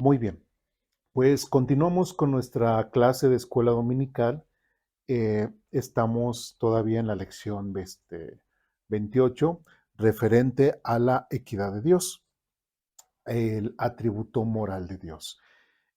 Muy bien, pues continuamos con nuestra clase de escuela dominical. Estamos todavía en la lección 28, referente a la equidad de Dios, el atributo moral de Dios.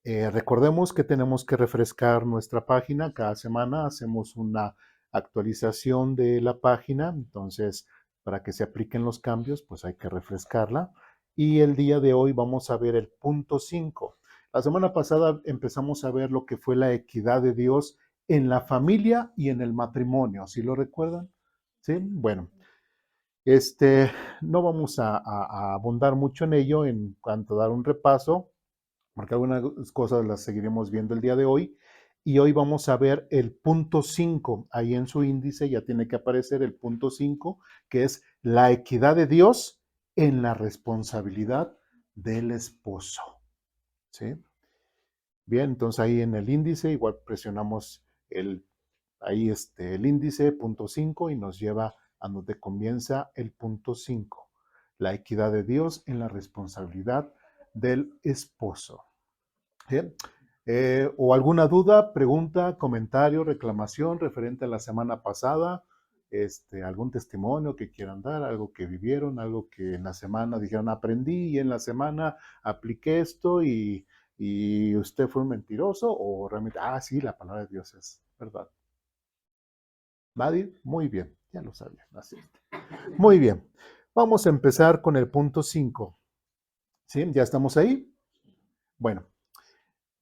Recordemos que tenemos que refrescar nuestra página cada semana, hacemos una actualización de la página, entonces para que se apliquen los cambios, pues hay que refrescarla. Y el día de hoy vamos a ver el punto 5. La semana pasada empezamos a ver lo que fue la equidad de Dios en la familia y en el matrimonio, ¿sí lo recuerdan? Sí, bueno, este, no vamos a abundar mucho en ello en cuanto a dar un repaso, porque algunas cosas las seguiremos viendo el día de hoy. Y hoy vamos a ver el punto 5. Ahí en su índice ya tiene que aparecer el punto 5, que es la equidad de Dios en la responsabilidad del esposo. ¿Sí? Bien, entonces ahí en el índice igual presionamos el índice punto 5 y nos lleva a donde comienza el punto 5. La equidad de Dios en la responsabilidad del esposo. Bien. ¿O alguna duda, pregunta, comentario, reclamación referente a la semana pasada? Algún testimonio que quieran dar, algo que vivieron, algo que en la semana dijeron aprendí y en la semana apliqué esto y usted fue un mentiroso o realmente, sí, la palabra de Dios es verdad. ¿Nadie? Muy bien, ya lo sabía. Así es. Muy bien, vamos a empezar con el punto 5. ¿Sí? ¿Ya estamos ahí? Bueno.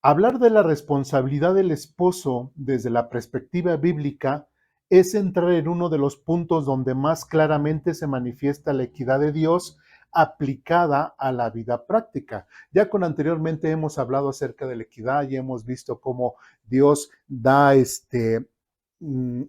Hablar de la responsabilidad del esposo desde la perspectiva bíblica es entrar en uno de los puntos donde más claramente se manifiesta la equidad de Dios aplicada a la vida práctica. Ya con anteriormente hemos hablado acerca de la equidad y hemos visto cómo Dios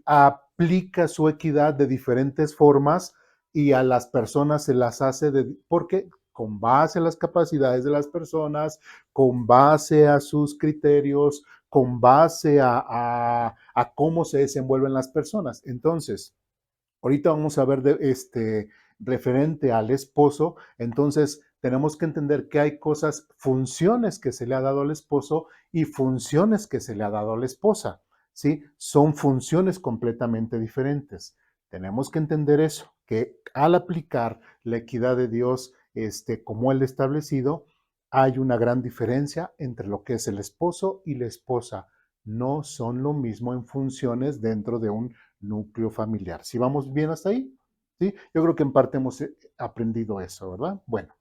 aplica su equidad de diferentes formas y a las personas se las hace porque con base a las capacidades de las personas, con base a sus criterios, con base a cómo se desenvuelven las personas. Entonces, ahorita vamos a ver referente al esposo. Entonces, tenemos que entender que hay cosas, funciones que se le ha dado al esposo y funciones que se le ha dado a la esposa. ¿Sí? Son funciones completamente diferentes. Tenemos que entender eso, que al aplicar la equidad de Dios, como él establecido, hay una gran diferencia entre lo que es el esposo y la esposa. No son lo mismo en funciones dentro de un núcleo familiar. ¿Sí vamos bien hasta ahí? ¿Sí? Yo creo que en parte hemos aprendido eso, ¿verdad? Bueno,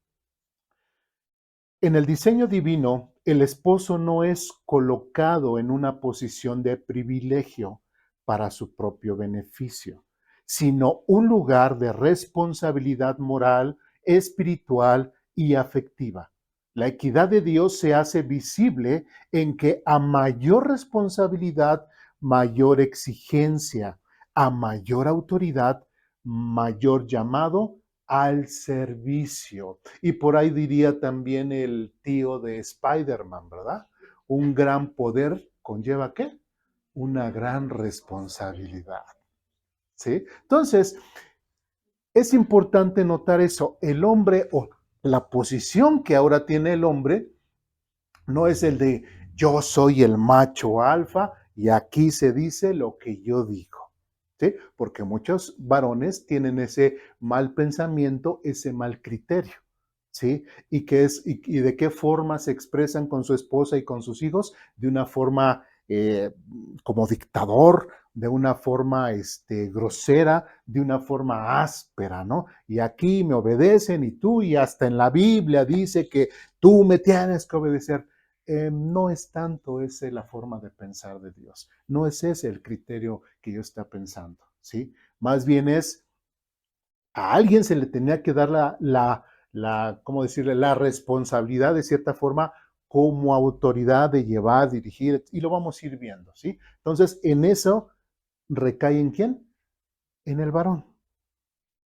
en el diseño divino, el esposo no es colocado en una posición de privilegio para su propio beneficio, sino un lugar de responsabilidad moral, espiritual y afectiva. La equidad de Dios se hace visible en que a mayor responsabilidad, mayor exigencia, a mayor autoridad, mayor llamado al servicio. Y por ahí diría también el tío de Spider-Man, ¿verdad? Un gran poder conlleva ¿qué? Una gran responsabilidad. ¿Sí? Entonces, es importante notar eso. El hombre o la posición que ahora tiene el hombre no es el de yo soy el macho alfa y aquí se dice lo que yo digo. ¿Sí? Porque muchos varones tienen ese mal pensamiento, ese mal criterio. ¿Sí? Y de qué forma se expresan con su esposa y con sus hijos, de una forma como dictador, de una forma grosera, de una forma áspera, ¿no? Y aquí me obedecen y tú, y hasta en la Biblia dice que tú me tienes que obedecer. No es tanto esa la forma de pensar de Dios, no es ese el criterio que yo está pensando, ¿sí? Más bien es, a alguien se le tenía que dar ¿cómo decirle? La responsabilidad de cierta forma como autoridad de llevar, dirigir, y lo vamos a ir viendo, ¿sí? Entonces, en eso recae ¿en quién? En el varón,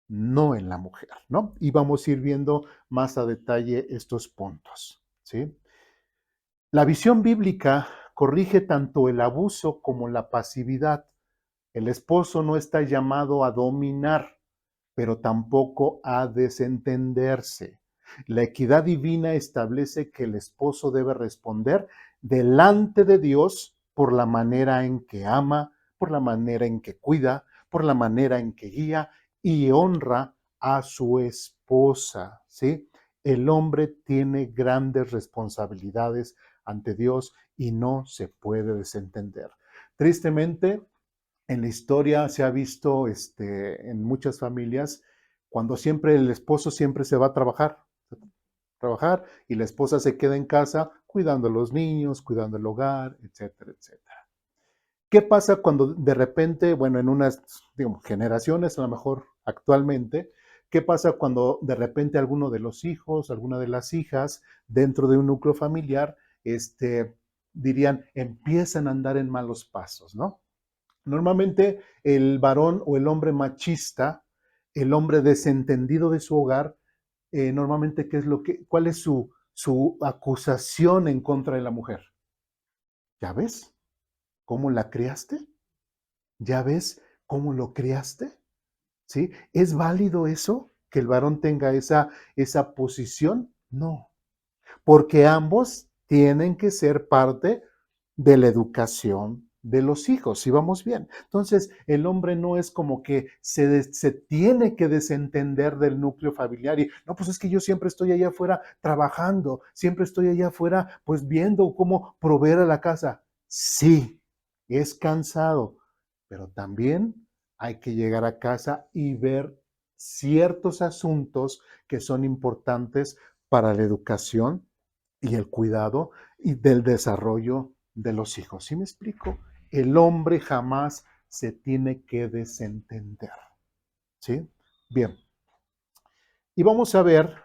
no en la mujer, ¿no? Y vamos a ir viendo más a detalle estos puntos, ¿sí? La visión bíblica corrige tanto el abuso como la pasividad. El esposo no está llamado a dominar, pero tampoco a desentenderse. La equidad divina establece que el esposo debe responder delante de Dios por la manera en que ama, por la manera en que cuida, por la manera en que guía y honra a su esposa, ¿sí? El hombre tiene grandes responsabilidades ante Dios y no se puede desentender. Tristemente, en la historia se ha visto en muchas familias cuando siempre el esposo siempre se va a trabajar y la esposa se queda en casa cuidando a los niños, cuidando el hogar, etcétera, etcétera. ¿Qué pasa cuando de repente, bueno, en unas generaciones, a lo mejor actualmente, qué pasa cuando de repente alguno de los hijos, alguna de las hijas dentro de un núcleo familiar, dirían, empiezan a andar en malos pasos, ¿no? Normalmente el varón o el hombre machista, el hombre desentendido de su hogar, normalmente, ¿cuál es su acusación en contra de la mujer? ¿Ya ves cómo la criaste? ¿Ya ves cómo lo criaste? ¿Sí? ¿Es válido eso? ¿Que el varón tenga esa posición? No, porque ambos tienen que ser parte de la educación de los hijos, si vamos bien. Entonces, el hombre no es como que se tiene que desentender del núcleo familiar y, no, pues es que yo siempre estoy allá afuera trabajando, siempre estoy allá afuera pues viendo cómo proveer a la casa. Sí, es cansado, pero también hay que llegar a casa y ver ciertos asuntos que son importantes para la educación y el cuidado y del desarrollo de los hijos. ¿Sí me explico? El hombre jamás se tiene que desentender. ¿Sí? Bien. Y vamos a ver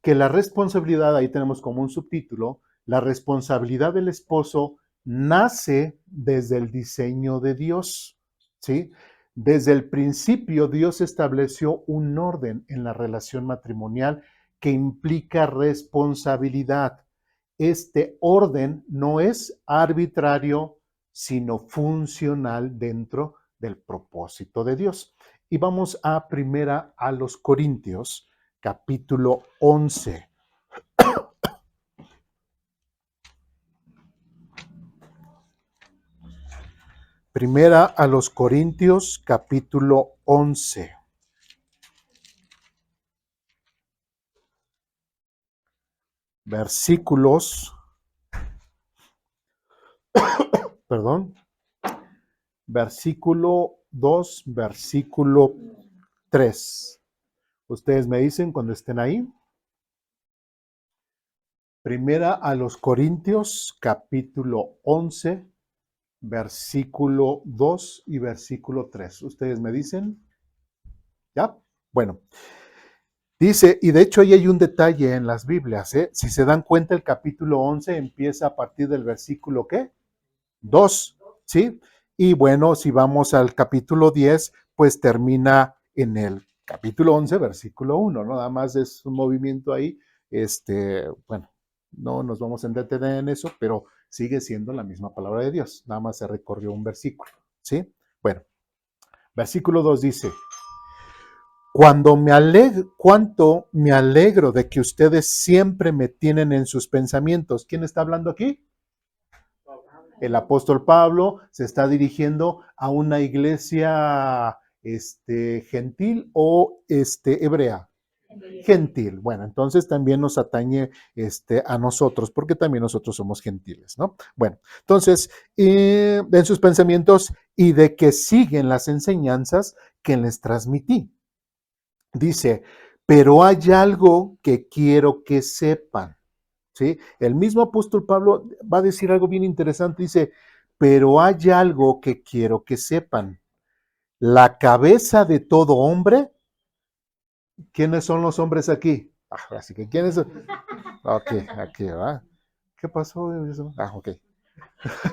que la responsabilidad, ahí tenemos como un subtítulo, la responsabilidad del esposo nace desde el diseño de Dios. ¿Sí? Desde el principio Dios estableció un orden en la relación matrimonial que implica responsabilidad. Este orden no es arbitrario, sino funcional dentro del propósito de Dios. Y vamos a primera a los Corintios, capítulo 11. Primera a los Corintios, capítulo 11. Versículos, perdón, versículo 2, versículo 3. Ustedes me dicen cuando estén ahí. Primera a los Corintios, capítulo 11, versículo 2 y versículo 3. ¿Ustedes me dicen? ¿Ya? Bueno, dice, y de hecho ahí hay un detalle en las Biblias, ¿eh? Si se dan cuenta, el capítulo 11 empieza a partir del versículo, ¿qué? 2, ¿sí? Y bueno, si vamos al capítulo 10, pues termina en el capítulo 11, versículo 1, ¿no? Nada más es un movimiento ahí, bueno, no nos vamos a detener en eso, pero sigue siendo la misma palabra de Dios, nada más se recorrió un versículo, ¿sí? Bueno, versículo 2 dice, cuánto me alegro de que ustedes siempre me tienen en sus pensamientos. ¿Quién está hablando aquí? El apóstol Pablo se está dirigiendo a una iglesia gentil o hebrea. Gentil. Bueno, entonces también nos atañe a nosotros, porque también nosotros somos gentiles, ¿no? Bueno, entonces, en sus pensamientos y de que siguen las enseñanzas que les transmití. Dice, pero hay algo que quiero que sepan. ¿Sí? El mismo apóstol Pablo va a decir algo bien interesante, dice, pero hay algo que quiero que sepan. La cabeza de todo hombre, ¿quiénes son los hombres aquí? Así que, ¿quiénes son? Ok, aquí, ¿verdad? ¿Qué pasó? Ok.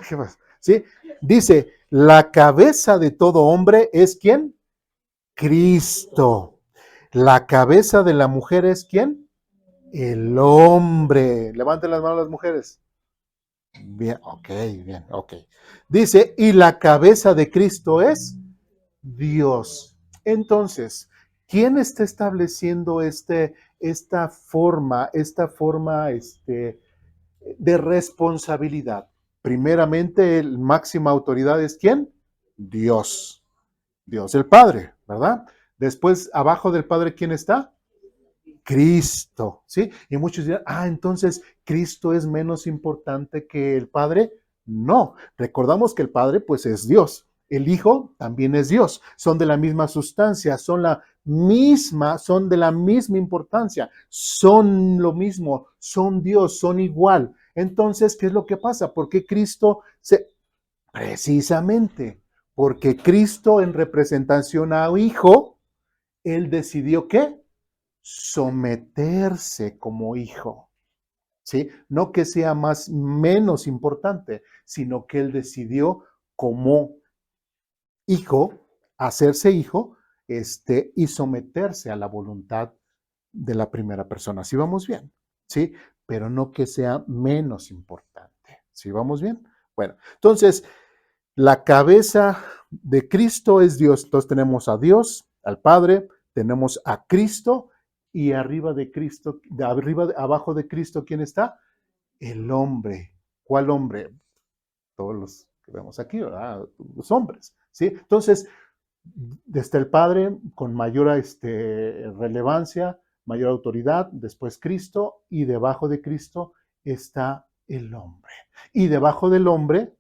¿Qué pasó? ¿Sí? Dice, la cabeza de todo hombre es ¿quién? Cristo. La cabeza de la mujer es ¿quién? El hombre. Levanten las manos las mujeres. Bien, ok. Dice, y la cabeza de Cristo es Dios. Entonces, ¿Quién está estableciendo esta forma de responsabilidad? Primeramente, el máxima autoridad es ¿quién? Dios. Dios el Padre, ¿verdad? Después, abajo del Padre, ¿quién está? Cristo, ¿sí? Y muchos dirán, entonces Cristo es menos importante que el Padre. No, recordamos que el Padre pues es Dios, el Hijo también es Dios, son de la misma sustancia, son de la misma importancia, son lo mismo, son Dios, son igual. Entonces, ¿qué es lo que pasa? ¿Por qué Cristo se... Precisamente, porque Cristo en representación a Hijo, Él decidió ¿qué? Someterse como hijo, ¿sí? No que sea menos importante, sino que él decidió como hijo, hacerse hijo, y someterse a la voluntad de la primera persona. ¿Sí vamos bien? ¿Sí? Pero no que sea menos importante. ¿Sí vamos bien? Bueno, entonces, la cabeza de Cristo es Dios. Entonces tenemos a Dios, al Padre, tenemos a Cristo y arriba de Cristo, abajo de Cristo, ¿quién está? El hombre. ¿Cuál hombre? Todos los que vemos aquí, ¿verdad? Los hombres, ¿sí? Entonces, desde el Padre con mayor relevancia, mayor autoridad, después Cristo y debajo de Cristo está el hombre. Y debajo del hombre,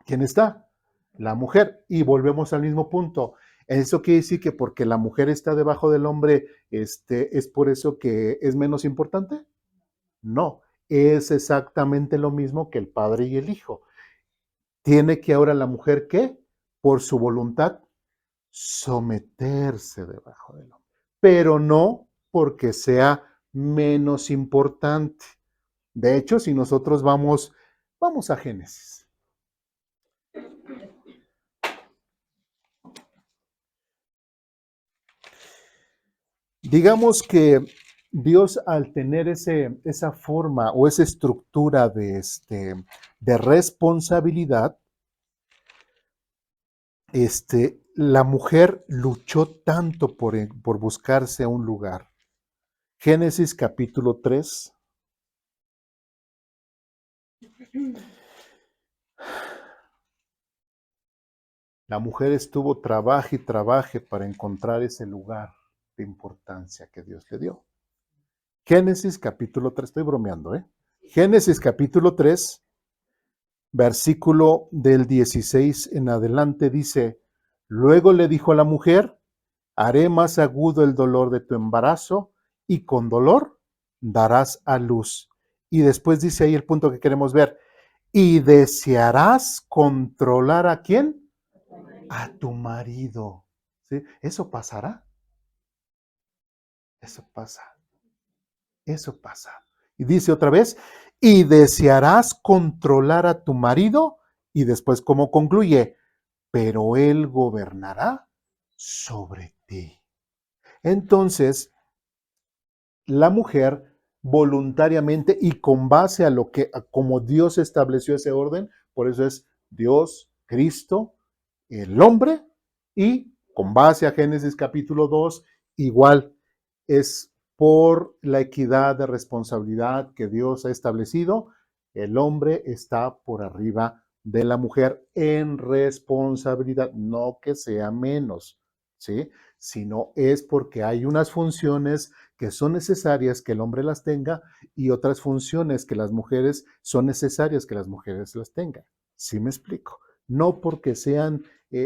¿quién está? La mujer. Y volvemos al mismo punto. ¿Eso quiere decir que porque la mujer está debajo del hombre, es por eso que es menos importante? No, es exactamente lo mismo que el padre y el hijo. Tiene que ahora la mujer, ¿qué? Por su voluntad, someterse debajo del hombre. Pero no porque sea menos importante. De hecho, si nosotros vamos a Génesis. Digamos que Dios al tener esa forma o esa estructura de responsabilidad, la mujer luchó tanto por buscarse un lugar. Génesis capítulo 3. La mujer estuvo trabaje y trabaje para encontrar ese lugar de importancia que Dios le dio. Génesis capítulo 3, estoy bromeando, ¿eh? Génesis capítulo 3, versículo del 16 en adelante dice, luego le dijo a la mujer, haré más agudo el dolor de tu embarazo y con dolor darás a luz. Y después dice ahí el punto que queremos ver, y desearás controlar ¿a quién? A tu marido. ¿Sí? ¿Eso pasará? Eso pasa. Eso pasa. Y dice otra vez, y desearás controlar a tu marido, y después como concluye, pero él gobernará sobre ti. Entonces, la mujer voluntariamente y con base como Dios estableció ese orden, por eso es Dios, Cristo, el hombre, y con base a Génesis capítulo 2, igual es por la equidad de responsabilidad que Dios ha establecido, el hombre está por arriba de la mujer en responsabilidad, no que sea menos, ¿sí? Sino es porque hay unas funciones que son necesarias que el hombre las tenga y otras funciones que las mujeres son necesarias que las mujeres las tengan. ¿Sí me explico? No porque sean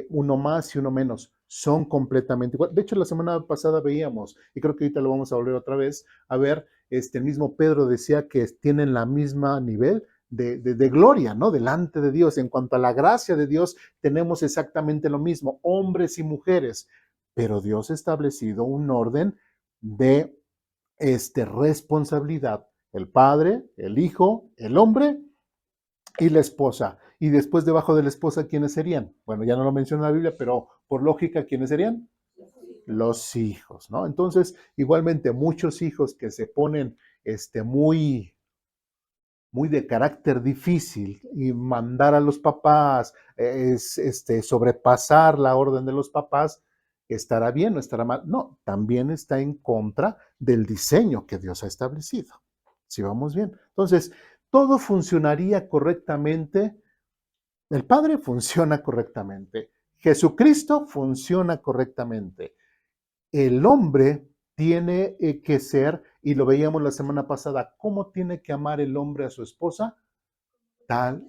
uno más y uno menos, son completamente igual. De hecho, la semana pasada veíamos, y creo que ahorita lo vamos a volver otra vez a ver, el mismo Pedro decía que tienen la misma nivel de gloria, ¿no? Delante de Dios. En cuanto a la gracia de Dios, tenemos exactamente lo mismo, hombres y mujeres, pero Dios ha establecido un orden de responsabilidad. El padre, el hijo, el hombre y la esposa. Y después debajo de la esposa, ¿quiénes serían? Bueno, ya no lo menciona la Biblia, pero por lógica, ¿quiénes serían? Los hijos, ¿no? Entonces, igualmente, muchos hijos que se ponen muy, muy de carácter difícil y mandar a los papás, sobrepasar la orden de los papás, ¿Estará bien o estará mal? No, también está en contra del diseño que Dios ha establecido. Si vamos bien. Entonces, todo funcionaría correctamente. El Padre funciona correctamente. Jesucristo funciona correctamente. El hombre tiene que ser, y lo veíamos la semana pasada, ¿cómo tiene que amar el hombre a su esposa? Tal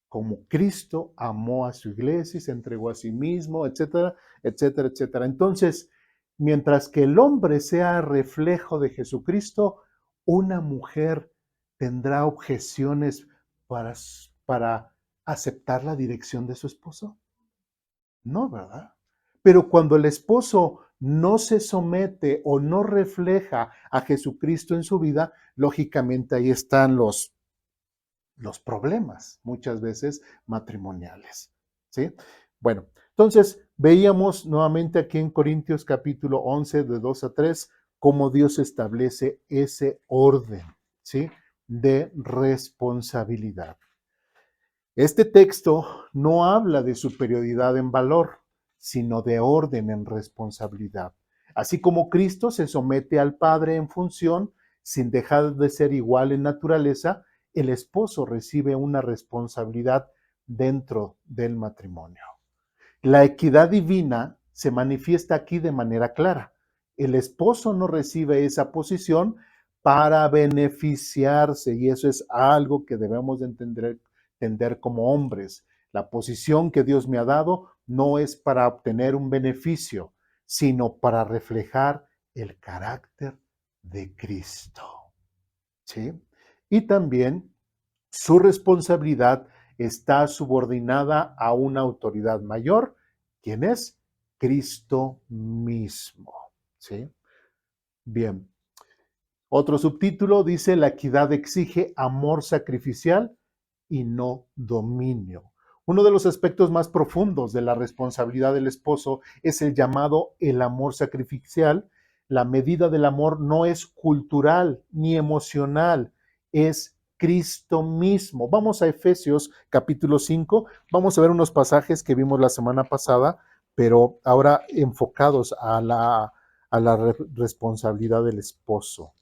como Cristo amó a su iglesia y se entregó a sí mismo, etcétera, etcétera, etcétera. Entonces, mientras que el hombre sea reflejo de Jesucristo, una mujer tendrá objeciones para aceptar la dirección de su esposo. No, ¿verdad? Pero cuando el esposo no se somete o no refleja a Jesucristo en su vida, lógicamente ahí están los problemas, muchas veces matrimoniales. ¿Sí? Bueno, entonces veíamos nuevamente aquí en Corintios capítulo 11, de 2 a 3, cómo Dios establece ese orden, ¿sí? De responsabilidad. Este texto no habla de superioridad en valor, sino de orden en responsabilidad. Así como Cristo se somete al Padre en función, sin dejar de ser igual en naturaleza, el esposo recibe una responsabilidad dentro del matrimonio. La equidad divina se manifiesta aquí de manera clara. El esposo no recibe esa posición para beneficiarse y eso es algo que debemos de entender como hombres. La posición que Dios me ha dado no es para obtener un beneficio, sino para reflejar el carácter de Cristo. ¿Sí? Y también su responsabilidad está subordinada a una autoridad mayor, ¿quién es? Cristo mismo. ¿Sí? Bien. Otro subtítulo dice, la equidad exige amor sacrificial y no dominio. Uno de los aspectos más profundos de la responsabilidad del esposo es el llamado el amor sacrificial. La medida del amor no es cultural ni emocional, es Cristo mismo. Vamos a Efesios capítulo 5, vamos a ver unos pasajes que vimos la semana pasada, pero ahora enfocados a la responsabilidad del esposo.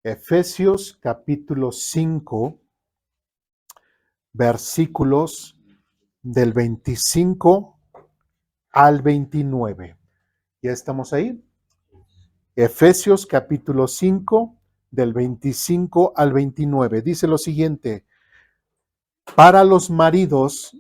Efesios capítulo 5, versículos del 25 al 29. ¿Ya estamos ahí? Efesios capítulo 5, del 25 al 29. Dice lo siguiente, para los maridos,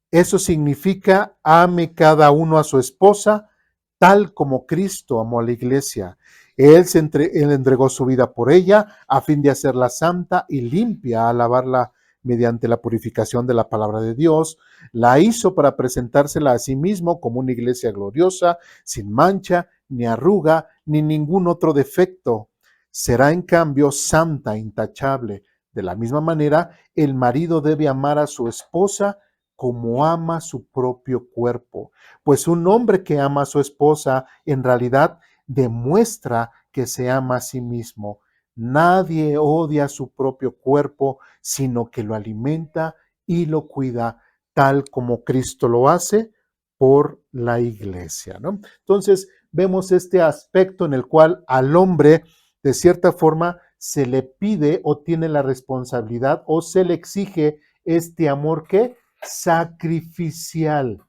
eso significa ame cada uno a su esposa, tal como Cristo amó a la iglesia. Él entregó su vida por ella a fin de hacerla santa y limpia, a lavarla mediante la purificación de la palabra de Dios. La hizo para presentársela a sí mismo como una iglesia gloriosa, sin mancha, ni arruga, ni ningún otro defecto. Será en cambio santa, intachable. De la misma manera, el marido debe amar a su esposa como ama su propio cuerpo, pues un hombre que ama a su esposa en realidad demuestra que se ama a sí mismo. Nadie odia su propio cuerpo, sino que lo alimenta y lo cuida, tal como Cristo lo hace por la iglesia, ¿no? Entonces, vemos este aspecto en el cual al hombre, de cierta forma, se le pide o tiene la responsabilidad o se le exige este amor que sacrificial,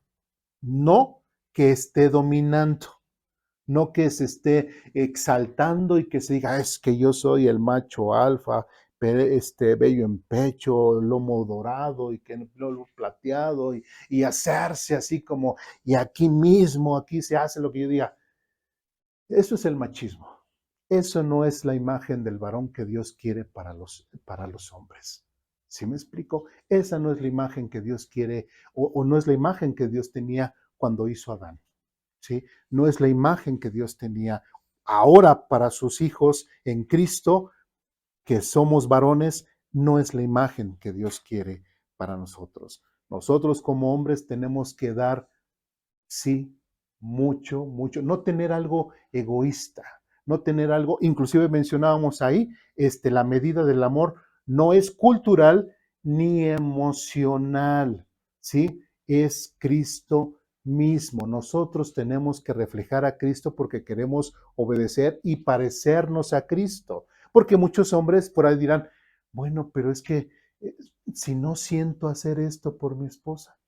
no que esté dominando, no que se esté exaltando y que se diga, es que yo soy el macho alfa, bello en pecho, lomo dorado y que lomo plateado y hacerse así como, y aquí mismo, aquí se hace lo que yo diga. Eso es el machismo. Eso no es la imagen del varón que Dios quiere para los hombres. ¿Sí me explico? Esa no es la imagen que Dios quiere o no es la imagen que Dios tenía cuando hizo a Adán. ¿Sí? No es la imagen que Dios tenía ahora para sus hijos en Cristo, que somos varones, no es la imagen que Dios quiere para nosotros. Nosotros como hombres tenemos que dar, sí, mucho, mucho, no tener algo egoísta, no tener algo, inclusive mencionábamos ahí, la medida del amor no es cultural ni emocional, ¿sí? Es Cristo mismo. Nosotros tenemos que reflejar a Cristo porque queremos obedecer y parecernos a Cristo. Porque muchos hombres por ahí dirán, bueno, pero es que eh, si no siento hacer esto por mi esposa,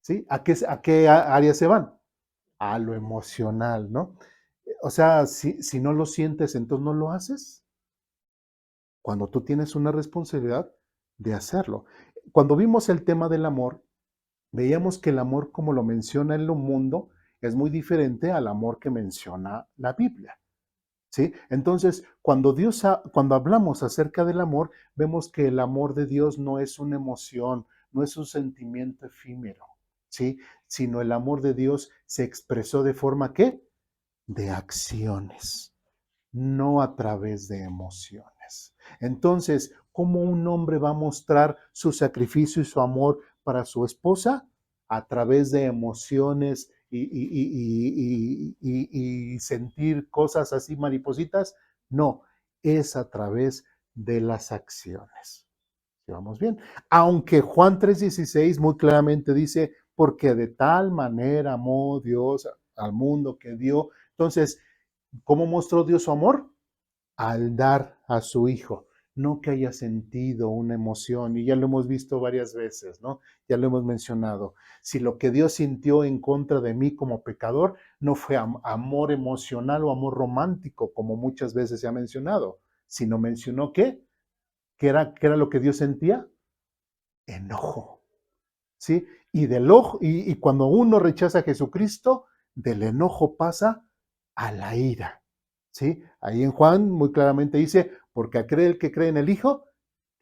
¿sí? ¿A qué área se van? A lo emocional, ¿no? O sea, si no lo sientes, entonces no lo haces. Cuando tú tienes una responsabilidad de hacerlo. Cuando vimos el tema del amor, veíamos que el amor, como lo menciona el mundo, es muy diferente al amor que menciona la Biblia. ¿Sí? Entonces, cuando hablamos acerca del amor, vemos que el amor de Dios no es una emoción, no es un sentimiento efímero, ¿sí? Sino el amor de Dios se expresó de forma ¿qué? De acciones, no a través de emociones. Entonces, ¿cómo un hombre va a mostrar su sacrificio y su amor para su esposa? A través de emociones y sentir cosas así maripositas. No, es a través de las acciones. ¿Vamos bien? Aunque Juan 3:16 muy claramente dice, porque de tal manera amó Dios al mundo que dio. Entonces, ¿cómo mostró Dios su amor? Al dar a su hijo, no que haya sentido una emoción, y ya lo hemos visto varias veces, ¿no? Ya lo hemos mencionado. Si lo que Dios sintió en contra de mí como pecador no fue amor emocional o amor romántico, como muchas veces se ha mencionado, sino mencionó ¿qué? ¿Qué era lo que Dios sentía? Enojo, ¿sí? Y del ojo, y cuando uno rechaza a Jesucristo, del enojo pasa a la ira, ¿sí? Ahí en Juan muy claramente dice, porque aquel que cree en el Hijo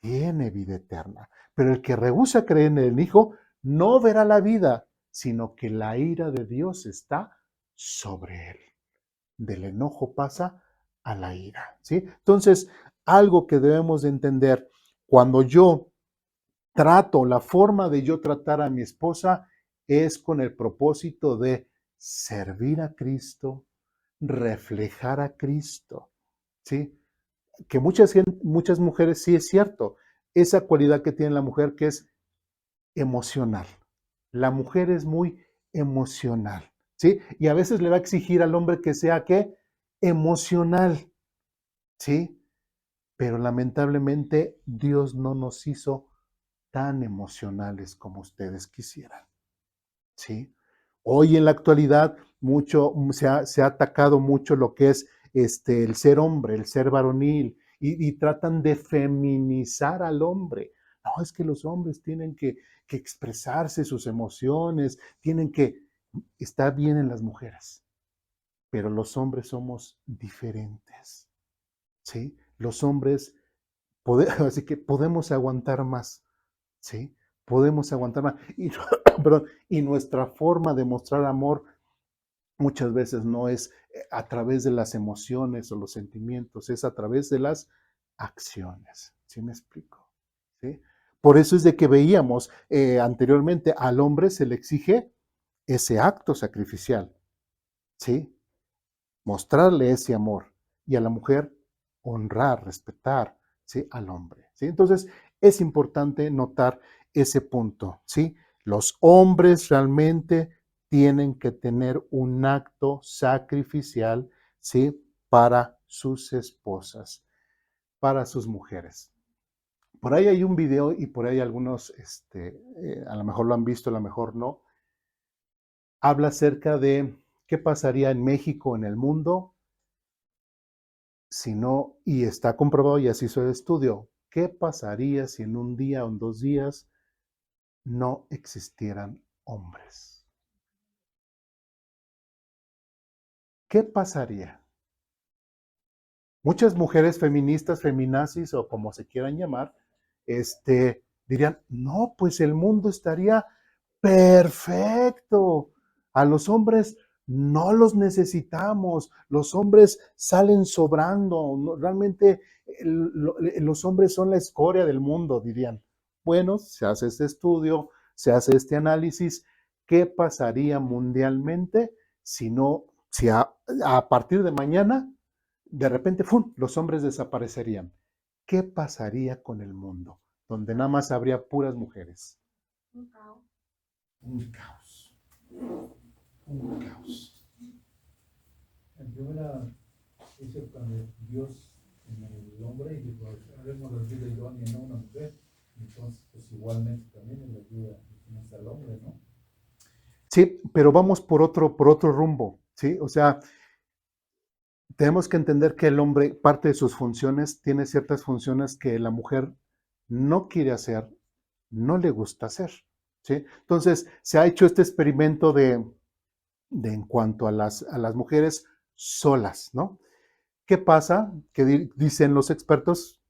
tiene vida eterna, pero el que rehúsa creer en el Hijo no verá la vida, sino que la ira de Dios está sobre él. Del enojo pasa a la ira, ¿sí? Entonces, algo que debemos de entender, cuando yo la forma de yo tratar a mi esposa es con el propósito de servir a Cristo, reflejar a Cristo, ¿sí? Que muchas mujeres, sí es cierto, esa cualidad que tiene la mujer que es emocional. La mujer es muy emocional, ¿sí? Y a veces le va a exigir al hombre que sea, ¿qué? Emocional, ¿sí? Pero lamentablemente Dios no nos hizo tan emocionales como ustedes quisieran, ¿sí? Hoy en la actualidad se ha atacado mucho lo que es el ser hombre, el ser varonil, y tratan de feminizar al hombre. No, es que los hombres tienen que expresarse sus emociones, está bien en las mujeres, pero los hombres somos diferentes, ¿sí? Los hombres, así que podemos aguantar más, ¿sí? Podemos aguantar más. Y, perdón, y nuestra forma de mostrar amor muchas veces no es a través de las emociones o los sentimientos, es a través de las acciones. ¿Sí me explico? ¿Sí? Por eso es de que veíamos anteriormente al hombre se le exige ese acto sacrificial, ¿sí? Mostrarle ese amor y a la mujer honrar, respetar, ¿sí? Al hombre, ¿sí? Entonces es importante notar ese punto, ¿sí? Los hombres realmente tienen que tener un acto sacrificial, ¿sí? Para sus esposas, para sus mujeres. Por ahí hay un video y por ahí algunos, a lo mejor lo han visto, a lo mejor no. Habla acerca de qué pasaría en México, en el mundo, si no, y está comprobado y así hizo el estudio, ¿qué pasaría si en un día o en 2 días no existieran hombres? ¿Qué pasaría? Muchas mujeres feministas, feminazis o como se quieran llamar, dirían, no, pues el mundo estaría perfecto. A los hombres no los necesitamos. Los hombres salen sobrando. Realmente los hombres son la escoria del mundo, dirían. Bueno, se hace este estudio, se hace este análisis. ¿Qué pasaría mundialmente si a partir de mañana de repente, ¡fum!, los hombres desaparecerían. ¿Qué pasaría con el mundo? Donde nada más habría puras mujeres. Un caos. Un caos. Un caos. En primera hizo cuando Dios en el hombre y dijo, haremos la vida idónea y no una mujer. Entonces, pues igualmente también en la ayuda al hombre, ¿no? Sí, pero vamos por otro rumbo, ¿sí? O sea, tenemos que entender que el hombre, parte de sus funciones, tiene ciertas funciones que la mujer no quiere hacer, no le gusta hacer, ¿sí? Entonces, se ha hecho este experimento de en cuanto a las mujeres solas, ¿no? ¿Qué pasa? Que dicen los expertos,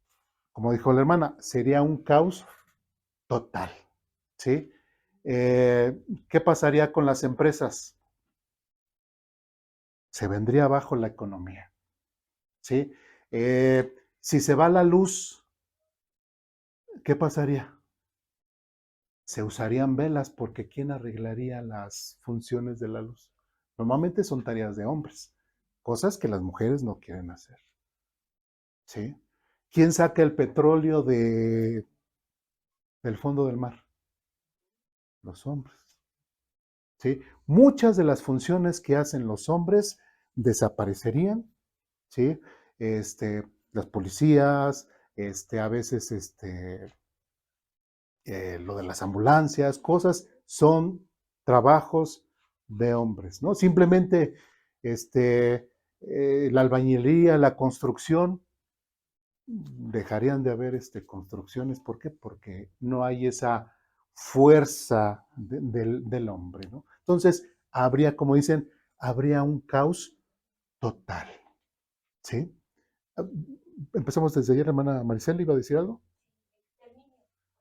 como dijo la hermana, sería un caos total, ¿sí? ¿Qué pasaría con las empresas? Se vendría abajo la economía, ¿sí? Si se va la luz, ¿qué pasaría? Se usarían velas porque ¿quién arreglaría las funciones de la luz? Normalmente son tareas de hombres, cosas que las mujeres no quieren hacer, ¿sí? ¿Quién saca el petróleo del fondo del mar? Los hombres, ¿sí? Muchas de las funciones que hacen los hombres desaparecerían, ¿sí? Las policías, a veces lo de las ambulancias, cosas, son trabajos de hombres, ¿no? Simplemente la albañilería, la construcción, dejarían de haber construcciones. ¿Por qué? Porque no hay esa fuerza del hombre, ¿no? Entonces, habría, como dicen, habría un caos total, ¿sí? Empezamos desde ayer, hermana Maricela, ¿iba a decir algo? O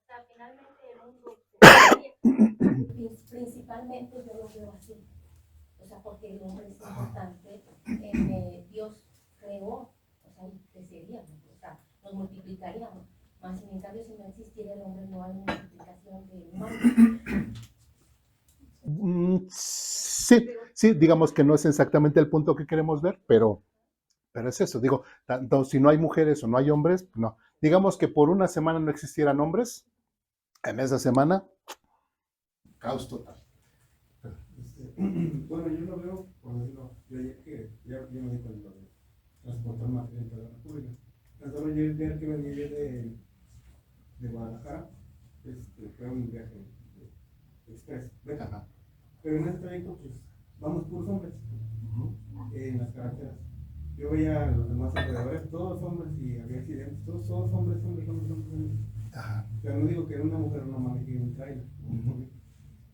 sea, finalmente el mundo se destruye. Principalmente yo lo veo así. O sea, porque el hombre es importante. Dios creó, o sea, y creceríamos, o sea, nos multiplicaríamos. Más sin en cambio, si no existiera el hombre, no hay multiplicación de humanos. Sí, sí, digamos que no es exactamente el punto que queremos ver, pero es eso. Digo, tanto si no hay mujeres o no hay hombres, no. Digamos que por una semana no existieran hombres, en esa semana, caos total. Bueno, yo lo veo, por decirlo, yo ayer que ya me di cuenta de transportar material para la República. Tan solo yo el día que venía yo de Guadalajara, fue un viaje express, ¿verdad? Pero en ese trayecto, pues, vamos puros hombres en las carreteras. Yo veía a los demás alrededores, todos hombres, y había accidentes, todos hombres, hombres. Ajá. Pero no digo que una mujer no maneje un trailer,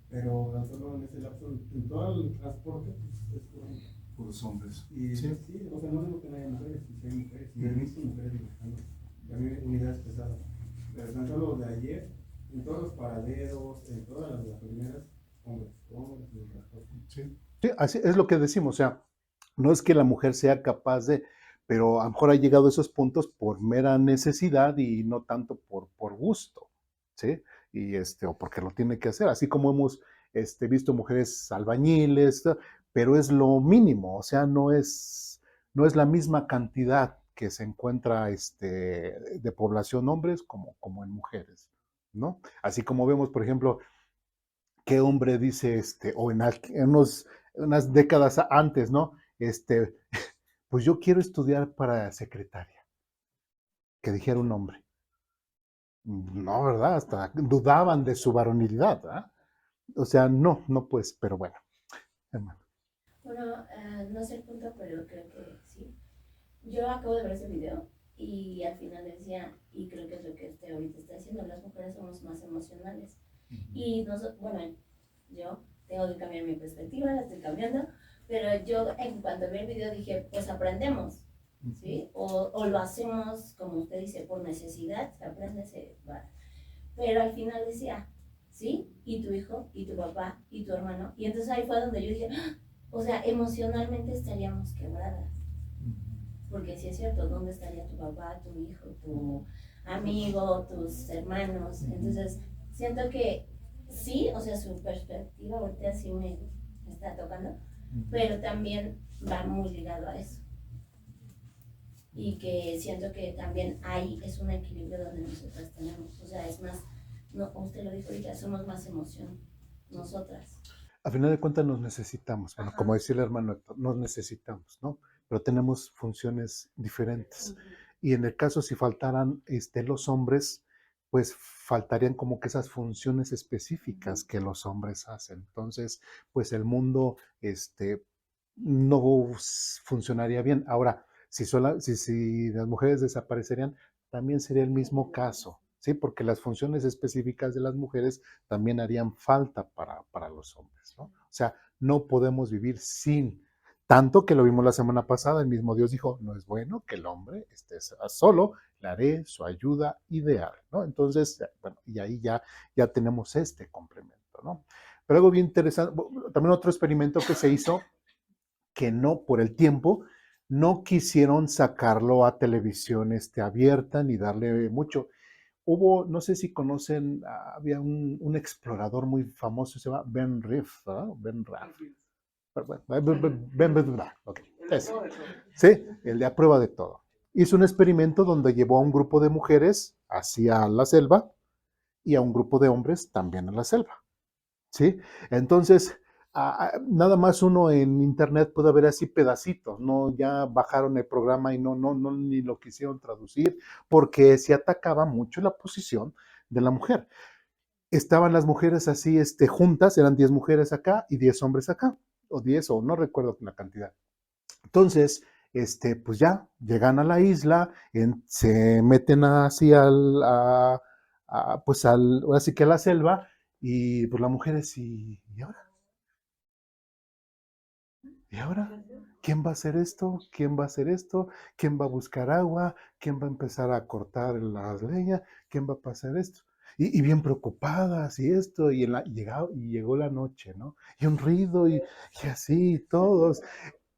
pero tan solo en ese lapso, en todo el transporte, pues, es puro hombre. Puros hombres. Y sí, o sea, no digo que no haya mujeres, sí hay mujeres, y he visto mujeres manejando también unidades pesadas. Pero tan solo de ayer, en todos los paraderos, en todas las gasolineras, hombres, y el transporte. Sí. Sí, así es lo que decimos, o sea, no es que la mujer sea capaz de, pero a lo mejor ha llegado a esos puntos por mera necesidad y no tanto por gusto, ¿sí? Y o porque lo tiene que hacer, así como hemos visto mujeres albañiles, pero es lo mínimo, o sea, no es la misma cantidad que se encuentra de población hombres como en mujeres, ¿no? Así como vemos, por ejemplo, qué hombre dice, o unas décadas antes, ¿no? Pues yo quiero estudiar para secretaria, que dijera un hombre. No, ¿verdad? Hasta dudaban de su varonilidad, ¿verdad? O sea, no pues, pero bueno, hermano. Bueno, no sé el punto, pero creo que sí. Yo acabo de ver ese video y al final decía, y creo que es lo que usted ahorita está diciendo, las mujeres somos más emocionales. Y nosotros, bueno, yo tengo que cambiar mi perspectiva, la estoy cambiando, pero yo en cuanto vi el video dije, pues aprendemos, ¿sí? O lo hacemos, como usted dice, por necesidad, se aprende, se va. Pero al final decía, ¿sí? Y tu hijo, y tu papá, y tu hermano. Y entonces ahí fue donde yo dije, ¡ah! O sea, emocionalmente estaríamos quebradas. Porque sí es cierto, ¿dónde estaría tu papá, tu hijo, tu amigo, tus hermanos? Entonces, siento que sí, o sea, su perspectiva ahorita sí me está tocando, pero también va muy ligado a eso. y que siento que también ahí es un equilibrio donde nosotras tenemos, o sea, es más, no, usted lo dijo ahorita, somos más emoción, nosotras. A final de cuentas nos necesitamos, bueno, Ajá. como decía el hermano Héctor, nos necesitamos, ¿no? Pero tenemos funciones diferentes. Ujú. Y en el caso si faltaran los hombres, pues faltarían como que esas funciones específicas que los hombres hacen. Entonces, pues el mundo no funcionaría bien. Ahora, si las mujeres desaparecerían, también sería el mismo caso, ¿sí? Porque las funciones específicas de las mujeres también harían falta para los hombres, ¿no? O sea, no podemos vivir sin. Tanto que lo vimos la semana pasada, el mismo Dios dijo, no es bueno que el hombre esté solo, le haré su ayuda ideal, ¿no? Entonces, bueno, y ahí ya tenemos este complemento, ¿no? Pero algo bien interesante, también otro experimento que se hizo, que no, por el tiempo, no quisieron sacarlo a televisión abierta ni darle mucho. Hubo, no sé si conocen, había un explorador muy famoso, se llama Ben Riff, ¿verdad? Ben Raff. Bueno, ok. Sí, el de a prueba de todo. Hizo un experimento donde llevó a un grupo de mujeres hacia la selva y a un grupo de hombres también a la selva. ¿Sí? Entonces, nada más uno en internet puede ver así pedacitos, ¿no? Ya bajaron el programa y no, ni lo quisieron traducir, porque se atacaba mucho la posición de la mujer. Estaban las mujeres así, juntas, eran 10 mujeres acá y 10 hombres acá, o 10, o no recuerdo la cantidad. Entonces, pues ya llegan a la isla, se meten así así que a la selva, y pues la mujer es, ¿y ahora? ¿Y ahora? ¿Quién va a hacer esto? ¿Quién va a hacer esto? ¿Quién va a buscar agua? ¿Quién va a empezar a cortar las leñas? ¿Quién va a pasar esto? Y bien preocupadas y esto, y llegó la noche, ¿no? Y un ruido y así, todos.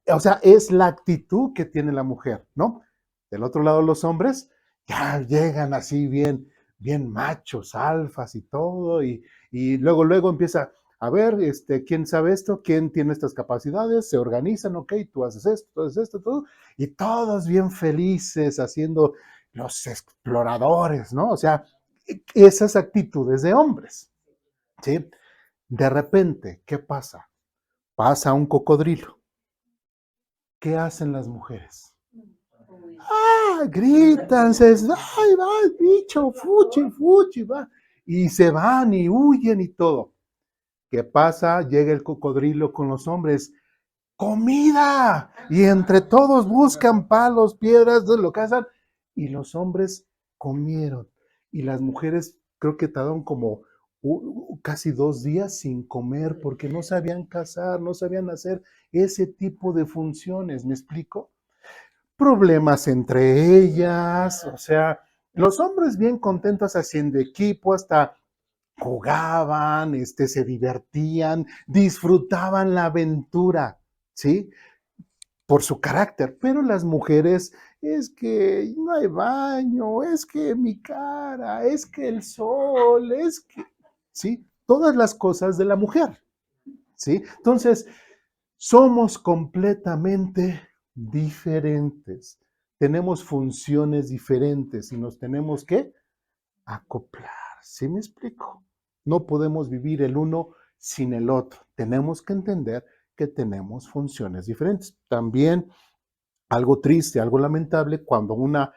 O sea, es la actitud que tiene la mujer, ¿no? Del otro lado, los hombres ya llegan así bien machos, alfas y todo, y luego empieza, a ver, ¿quién sabe esto? ¿Quién tiene estas capacidades? Se organizan, ok, tú haces esto, todo, y todos bien felices haciendo los exploradores, ¿no? O sea, esas actitudes de hombres, ¿sí? De repente, ¿qué pasa? Pasa un cocodrilo. ¿Qué hacen las mujeres? Gritan, ay, va el bicho, fuchi, va. Y se van y huyen y todo. ¿Qué pasa? Llega el cocodrilo con los hombres. ¡Comida! Y entre todos buscan palos, piedras, lo que hacen. Y los hombres comieron. Y las mujeres creo que tardaron como casi 2 días sin comer porque no sabían cazar, no sabían hacer ese tipo de funciones. ¿Me explico? Problemas entre ellas, o sea, los hombres bien contentos haciendo equipo, hasta jugaban, se divertían, disfrutaban la aventura, ¿sí? Por su carácter, pero las mujeres, es que no hay baño, es que mi cara, es que el sol, es que, ¿sí? Todas las cosas de la mujer, ¿sí? Entonces, somos completamente diferentes. Tenemos funciones diferentes y nos tenemos que acoplar. ¿Sí me explico? No podemos vivir el uno sin el otro. Tenemos que entender que tenemos funciones diferentes. También algo triste, algo lamentable, cuando una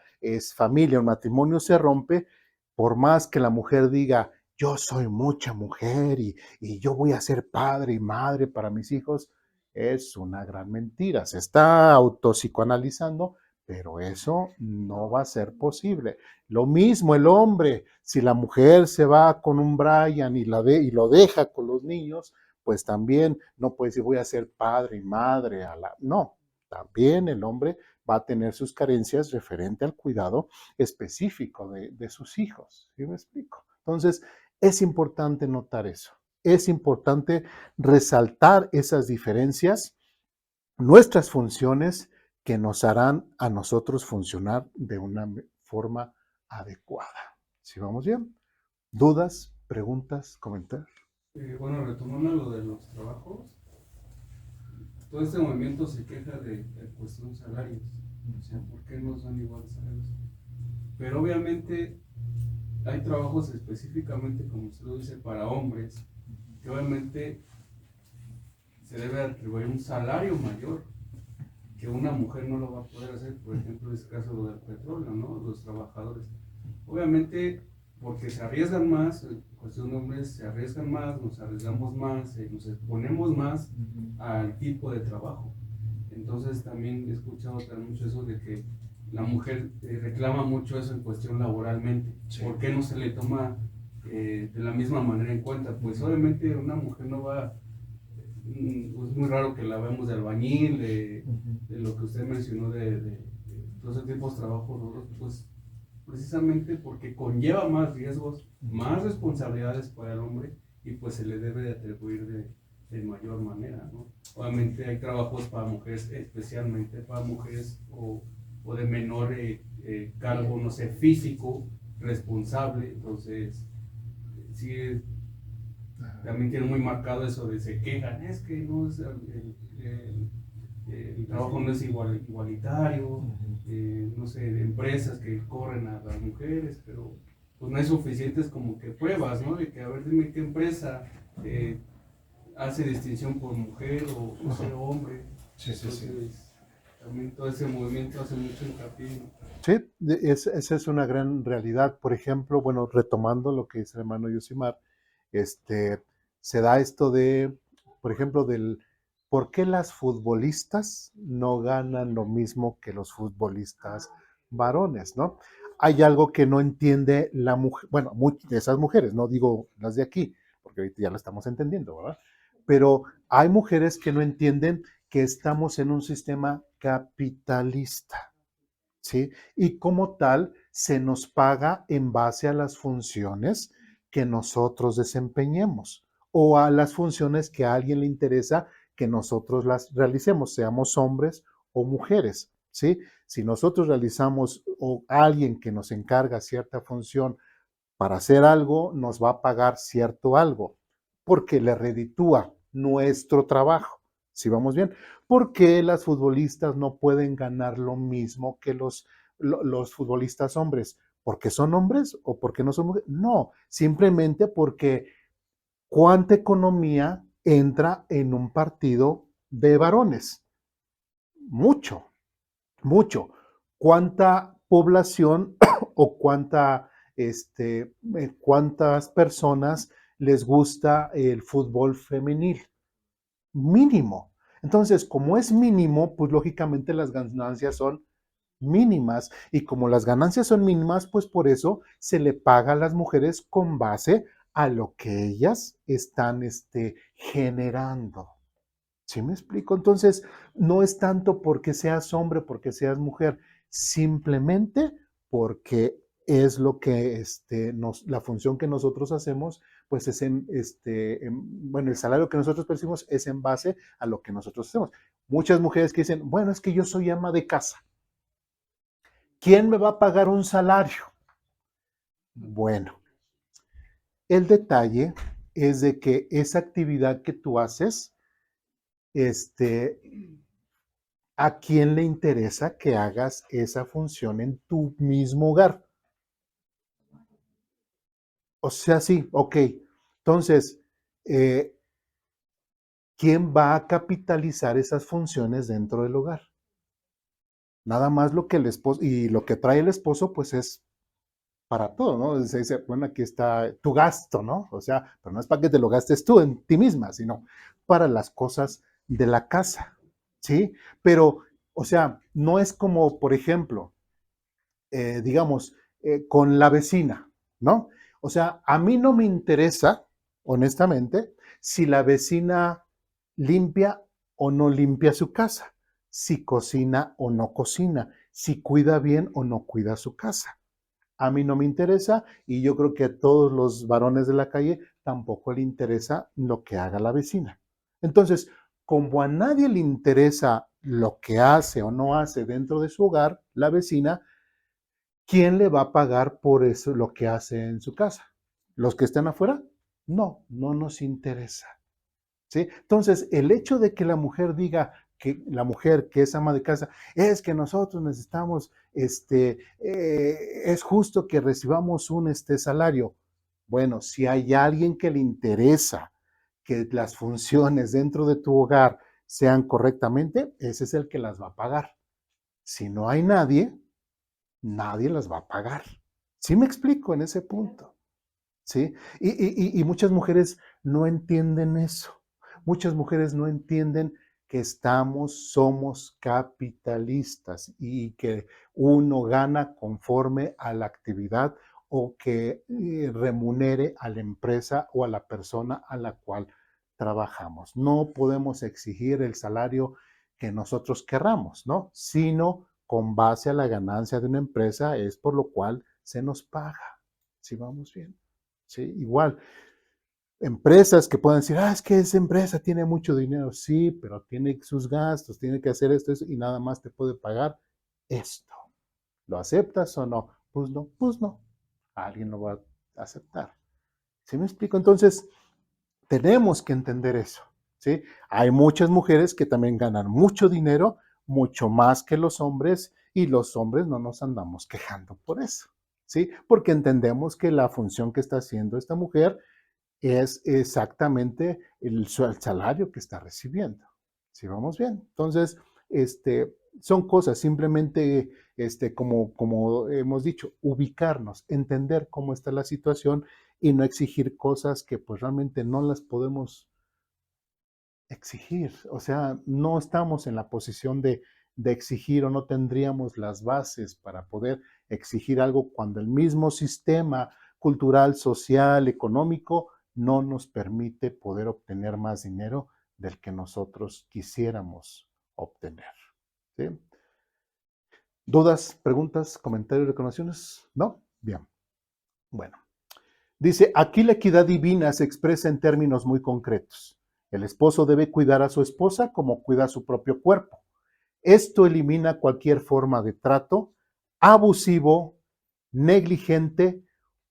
familia, un matrimonio se rompe, por más que la mujer diga, yo soy mucha mujer y yo voy a ser padre y madre para mis hijos, es una gran mentira. Se está autopsicoanalizando, pero eso no va a ser posible. Lo mismo el hombre, si la mujer se va con un Brian y lo deja con los niños, pues también no puede decir voy a ser padre y madre no, también el hombre va a tener sus carencias referente al cuidado específico de sus hijos. ¿Sí me explico? Entonces, es importante notar eso. Es importante resaltar esas diferencias, nuestras funciones que nos harán a nosotros funcionar de una forma adecuada. ¿Sí vamos bien? ¿Dudas, preguntas, comentarios? Bueno, retomando lo de los trabajos, todo este movimiento se queja de cuestión salarios. O sea, ¿por qué no son iguales salarios? Pero obviamente hay trabajos específicamente, como usted lo dice, para hombres, que obviamente se debe atribuir un salario mayor, que una mujer no lo va a poder hacer. Por ejemplo, en este caso del petróleo, ¿no? Los trabajadores. Obviamente, porque se arriesgan más, en cuestión de hombres se arriesgan más, nos arriesgamos más, nos exponemos más al tipo de trabajo. Entonces también he escuchado también mucho eso de que la mujer reclama mucho eso en cuestión laboralmente. Sí. ¿Por qué no se le toma de la misma manera en cuenta? Pues obviamente una mujer no va, es muy raro que la vemos de albañil, de lo que usted mencionó, de todos esos tipos de trabajos, pues precisamente porque conlleva más riesgos, más responsabilidades para el hombre y pues se le debe de atribuir de mayor manera, ¿no? Obviamente hay trabajos para mujeres, especialmente para mujeres o de menor cargo, no sé, físico, responsable. Entonces sí, también tiene muy marcado eso de se quejan, es que no es el trabajo no es igualitario, no sé, de empresas que corren a las mujeres, pero pues no hay suficientes como que pruebas, ¿no? De que a ver, dime qué empresa hace distinción por mujer o ser hombre. Sí, sí, sí. Entonces, también todo ese movimiento hace mucho hincapié. Sí, esa es una gran realidad. Por ejemplo, bueno, retomando lo que dice el hermano Yosimar, se da esto de, por ejemplo, del por qué las futbolistas no ganan lo mismo que los futbolistas varones, ¿no? Hay algo que no entiende la mujer, bueno, de esas mujeres, no digo las de aquí, porque ahorita ya lo estamos entendiendo, ¿verdad? Pero hay mujeres que no entienden que estamos en un sistema capitalista, ¿sí? Y como tal, se nos paga en base a las funciones que nosotros desempeñemos o a las funciones que a alguien le interesa que nosotros las realicemos, seamos hombres o mujeres, ¿sí? Si nosotros realizamos o alguien que nos encarga cierta función para hacer algo, nos va a pagar cierto algo, porque le reditúa nuestro trabajo. Si vamos bien, ¿por qué las futbolistas no pueden ganar lo mismo que los futbolistas hombres? ¿Porque son hombres o porque no son mujeres? No, simplemente porque cuánta economía entra en un partido de varones. Mucho, mucho. ¿Cuánta población o cuántas personas les gusta el fútbol femenil? Mínimo. Entonces, como es mínimo, pues lógicamente las ganancias son mínimas. Y como las ganancias son mínimas, pues por eso se le paga a las mujeres con base a lo que ellas están generando. ¿Sí me explico? Entonces, no es tanto porque seas hombre, porque seas mujer, simplemente porque es lo que la función que nosotros hacemos, pues es bueno, el salario que nosotros percibimos es en base a lo que nosotros hacemos. Muchas mujeres que dicen, bueno, es que yo soy ama de casa. ¿Quién me va a pagar un salario? Bueno, el detalle es de que esa actividad que tú haces, ¿a quién le interesa que hagas esa función en tu mismo hogar? O sea, sí, ok. Entonces, ¿quién va a capitalizar esas funciones dentro del hogar? Nada más lo que el esposo, y lo que trae el esposo, pues es para todo, ¿no? Se dice, bueno, aquí está tu gasto, ¿no? O sea, pero no es para que te lo gastes tú en ti misma, sino para las cosas de la casa, ¿sí? Pero, o sea, no es como, por ejemplo, digamos, con la vecina, ¿no? O sea, a mí no me interesa, honestamente, si la vecina limpia o no limpia su casa, si cocina o no cocina, si cuida bien o no cuida su casa. A mí no me interesa y yo creo que a todos los varones de la calle tampoco le interesa lo que haga la vecina. Entonces, como a nadie le interesa lo que hace o no hace dentro de su hogar, la vecina, ¿quién le va a pagar por eso lo que hace en su casa? ¿Los que están afuera? No, no nos interesa. ¿Sí? Entonces, el hecho de que la mujer diga, que la mujer que es ama de casa, es que nosotros necesitamos, es justo que recibamos un salario. Bueno, si hay alguien que le interesa que las funciones dentro de tu hogar sean correctamente, ese es el que las va a pagar. Si no hay nadie, nadie las va a pagar. ¿Sí me explico en ese punto? ¿Sí? Y muchas mujeres no entienden eso. Muchas mujeres no entienden que somos capitalistas y que uno gana conforme a la actividad o que remunere a la empresa o a la persona a la cual trabajamos. No podemos exigir el salario que nosotros querramos, ¿no? Sino con base a la ganancia de una empresa es por lo cual se nos paga. ¿Sí vamos bien? Sí, igual. Empresas que pueden decir, es que esa empresa tiene mucho dinero. Sí, pero tiene sus gastos, tiene que hacer esto y nada más te puede pagar esto. ¿Lo aceptas o no? Pues no, pues no. Alguien lo va a aceptar. ¿Sí me explico? Entonces, tenemos que entender eso. ¿Sí? Hay muchas mujeres que también ganan mucho dinero, mucho más que los hombres, y los hombres no nos andamos quejando por eso. ¿Sí? Porque entendemos que la función que está haciendo esta mujer es exactamente el salario que está recibiendo. ¿Sí vamos bien? Entonces, son cosas, simplemente, como hemos dicho, ubicarnos, entender cómo está la situación y no exigir cosas que pues realmente no las podemos exigir. O sea, no estamos en la posición de exigir o no tendríamos las bases para poder exigir algo cuando el mismo sistema cultural, social, económico no nos permite poder obtener más dinero del que nosotros quisiéramos obtener. ¿Sí? ¿Dudas, preguntas, comentarios, reclamaciones? ¿No? Bien. Bueno. Dice, aquí la equidad divina se expresa en términos muy concretos. El esposo debe cuidar a su esposa como cuida a su propio cuerpo. Esto elimina cualquier forma de trato abusivo, negligente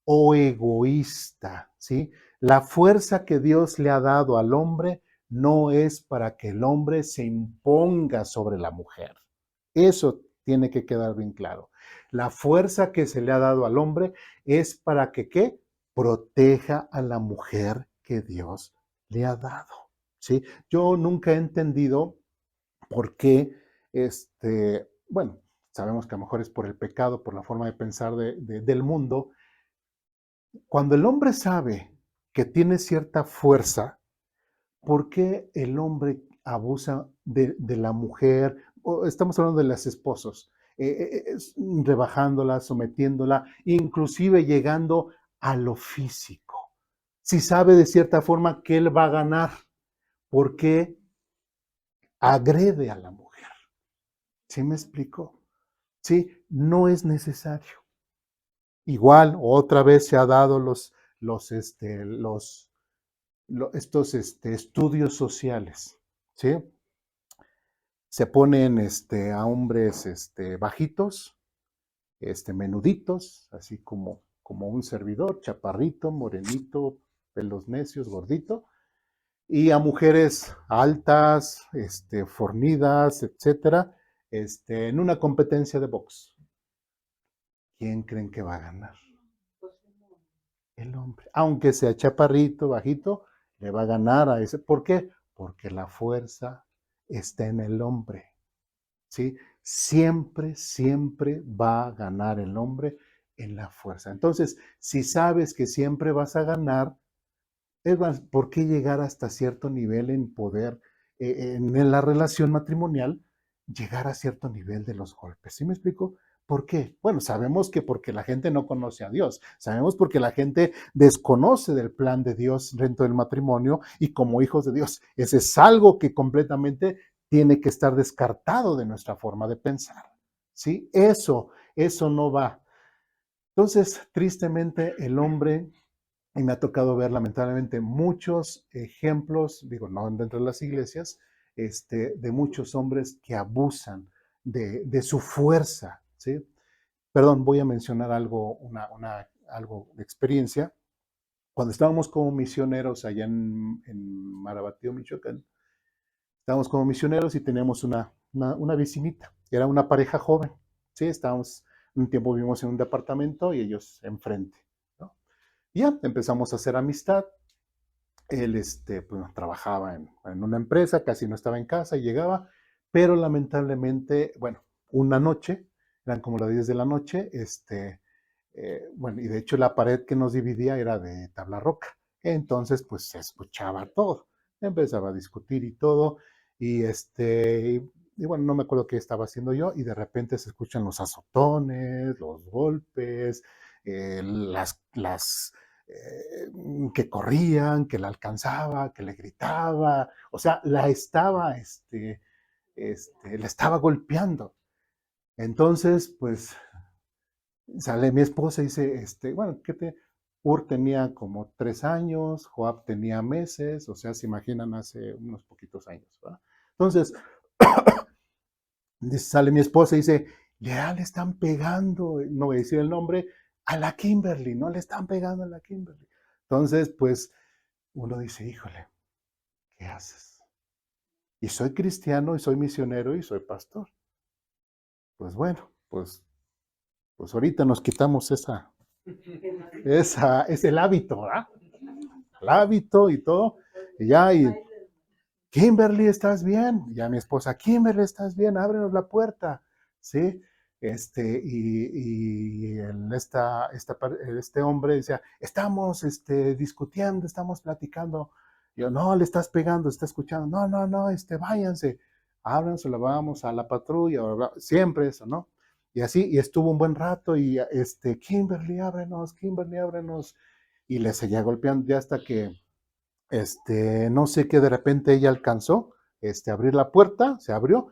o egoísta, ¿sí? La fuerza que Dios le ha dado al hombre no es para que el hombre se imponga sobre la mujer. Eso tiene que quedar bien claro. La fuerza que se le ha dado al hombre es para que, ¿qué? Proteja a la mujer que Dios le ha dado, ¿sí? Yo nunca he entendido por qué, bueno, sabemos que a lo mejor es por el pecado, por la forma de pensar del mundo. Cuando el hombre sabe que tiene cierta fuerza, ¿por qué el hombre abusa de la mujer? Estamos hablando de los esposos, rebajándola, sometiéndola, inclusive llegando a lo físico. Si sabe de cierta forma que él va a ganar, ¿por qué agrede a la mujer? ¿Sí me explico? Sí, no es necesario. Igual, otra vez se ha dado estos estudios sociales, ¿sí? Se ponen a hombres bajitos, menuditos, así como un servidor, chaparrito, morenito, pelos necios, gordito, y a mujeres altas, fornidas, etcétera, en una competencia de box. ¿Quién creen que va a ganar? El hombre. Aunque sea chaparrito, bajito, le va a ganar a ese. ¿Por qué? Porque la fuerza está en el hombre. ¿Sí? Siempre, siempre va a ganar el hombre en la fuerza. Entonces, si sabes que siempre vas a ganar, es más, ¿por qué llegar hasta cierto nivel en poder, en la relación matrimonial, llegar a cierto nivel de los golpes? ¿Sí me explico? ¿Por qué? Bueno, sabemos que porque la gente no conoce a Dios, sabemos porque la gente desconoce del plan de Dios dentro del matrimonio y como hijos de Dios, ese es algo que completamente tiene que estar descartado de nuestra forma de pensar. ¿Sí? Eso no va. Entonces, tristemente, el hombre, y me ha tocado ver lamentablemente muchos ejemplos, digo, no dentro de las iglesias, de muchos hombres que abusan de su fuerza, ¿sí? Perdón, voy a mencionar algo, algo de experiencia. Cuando estábamos como misioneros allá en Marabatío, Michoacán, Estábamos como misioneros y teníamos una vecinita. Era una pareja joven. Sí, estábamos, un tiempo vivimos en un departamento y ellos enfrente, ¿no? Y ya empezamos a hacer amistad. Él pues, trabajaba en una empresa, casi no estaba en casa y llegaba, pero lamentablemente, bueno, una noche, eran como las 10 de la noche, bueno, y de hecho la pared que nos dividía era de tabla roca. Entonces, pues se escuchaba todo. Empezaba a discutir y todo, y y bueno, no me acuerdo qué estaba haciendo yo, y de repente se escuchan los azotones, los golpes, que corrían, que la alcanzaba, que le gritaba, o sea, la estaba golpeando. Entonces, pues sale mi esposa y dice, bueno, Ur tenía como 3 años, Joab tenía meses, o sea, se imaginan hace unos poquitos años, ¿verdad? Entonces, sale mi esposa y dice, ya le están pegando, no voy a decir el nombre, a la Kimberly, no le están pegando a la Kimberly. Entonces, pues, uno dice, híjole, ¿qué haces? Y soy cristiano y soy misionero y soy pastor. Pues bueno, pues ahorita nos quitamos es el hábito, ¿verdad? El hábito y todo. Y ya, y Kimberly, ¿estás bien? Ya mi esposa, Kimberly, ¿estás bien? Ábrenos la puerta, ¿sí? Este hombre decía, estamos discutiendo, estamos platicando. Yo, no, le estás pegando, está escuchando. No, no, no, váyanse. Ábranse, lo vamos a la patrulla, siempre eso, ¿no? Y así, y estuvo un buen rato y Kimberly, ábrenos. Y le seguía golpeando ya hasta que no sé qué de repente ella alcanzó, abrir la puerta, se abrió,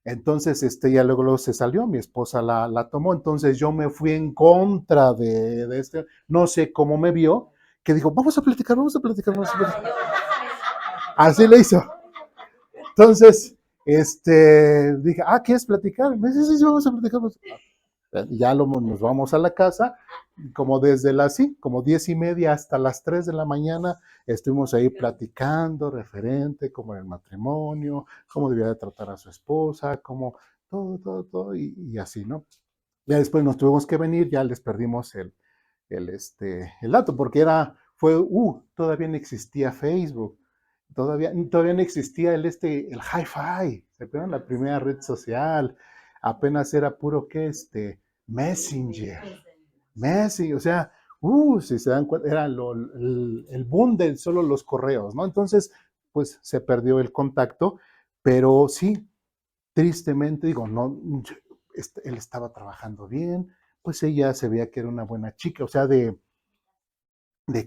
entonces ya luego se salió, mi esposa la tomó, entonces yo me fui en contra de no sé cómo me vio, que dijo, vamos a platicar, vamos a platicar, vamos a platicar. Así le hizo. Entonces, dije, ¿quieres platicar? Me dice, sí, sí, vamos a platicar. Ya nos vamos a la casa, como desde como 10:30 hasta las 3 de la mañana, estuvimos ahí platicando referente, como el matrimonio, cómo debía de tratar a su esposa, cómo todo, y así, ¿no? Ya después nos tuvimos que venir, ya les perdimos el dato, porque todavía no existía Facebook, todavía no existía el Hi-Fi, ¿se acuerdan? La primera red social, apenas era puro Messenger, o sea, si se dan cuenta, era el boom de solo los correos, ¿no? Entonces, pues se perdió el contacto, pero sí, tristemente, digo, no, él estaba trabajando bien, pues ella se veía que era una buena chica, o sea, de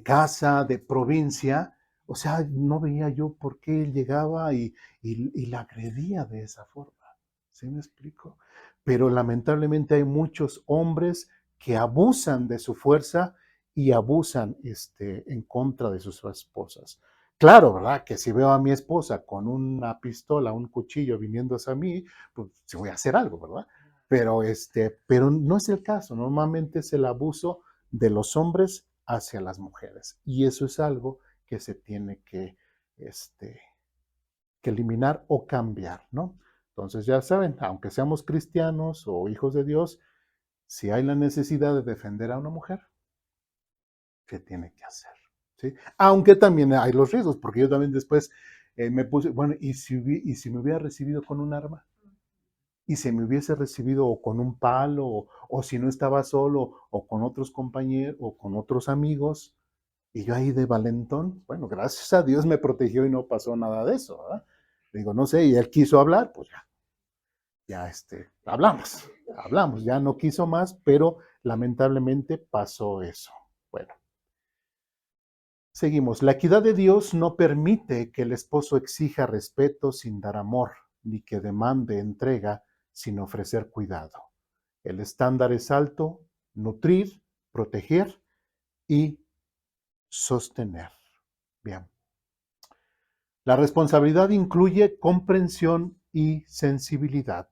casa, de provincia, o sea, no veía yo por qué él llegaba y la agredía de esa forma. ¿Sí me explico? Pero lamentablemente hay muchos hombres que abusan de su fuerza y abusan en contra de sus esposas. Claro, ¿verdad? Que si veo a mi esposa con una pistola, un cuchillo viniendo hacia mí, pues sí voy a hacer algo, ¿verdad? Pero no es el caso. Normalmente es el abuso de los hombres hacia las mujeres. Y eso es algo que se tiene que eliminar o cambiar, ¿no? Entonces ya saben, aunque seamos cristianos o hijos de Dios, si hay la necesidad de defender a una mujer, ¿qué tiene que hacer? ¿Sí? Aunque también hay los riesgos, porque yo también después me puse, bueno, ¿y si me hubiera recibido con un arma? Y si me hubiese recibido o con un palo, o si no estaba solo, o con otros compañeros, o con otros amigos, y yo ahí de valentón, bueno, gracias a Dios me protegió y no pasó nada de eso, ¿verdad? Digo, no sé, y él quiso hablar, pues ya hablamos, ya no quiso más, pero lamentablemente pasó eso. Bueno, seguimos. La equidad de Dios no permite que el esposo exija respeto sin dar amor, ni que demande entrega sin ofrecer cuidado. El estándar es alto, nutrir, proteger y sostener. Bien. La responsabilidad incluye comprensión y sensibilidad.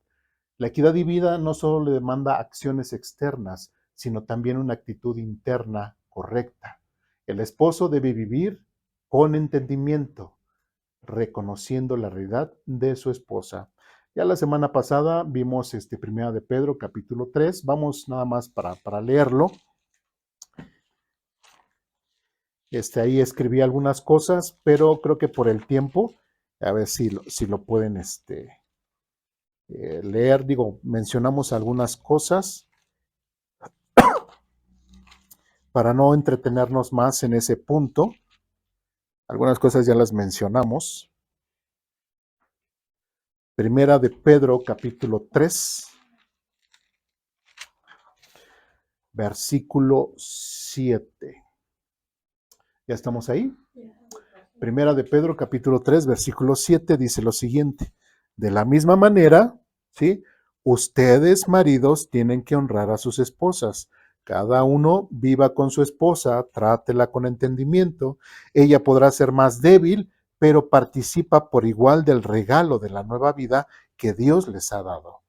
La equidad divina no solo le demanda acciones externas, sino también una actitud interna correcta. El esposo debe vivir con entendimiento. reconociendo la realidad de su esposa. Ya la semana pasada vimos Primera de Pedro, capítulo 3. Vamos nada más para leerlo. Ahí escribí algunas cosas, pero creo que por el tiempo, a ver si lo pueden leer. Digo, mencionamos algunas cosas para no entretenernos más en ese punto. Algunas cosas ya las mencionamos. Primera de Pedro, capítulo 3, versículo 7. ¿Ya estamos ahí? Primera de Pedro, capítulo 3, versículo 7, dice lo siguiente. De la misma manera, ¿sí? Ustedes, maridos, tienen que honrar a sus esposas. Cada uno viva con su esposa, trátela con entendimiento. Ella podrá ser más débil, pero participa por igual del regalo de la nueva vida que Dios les ha dado.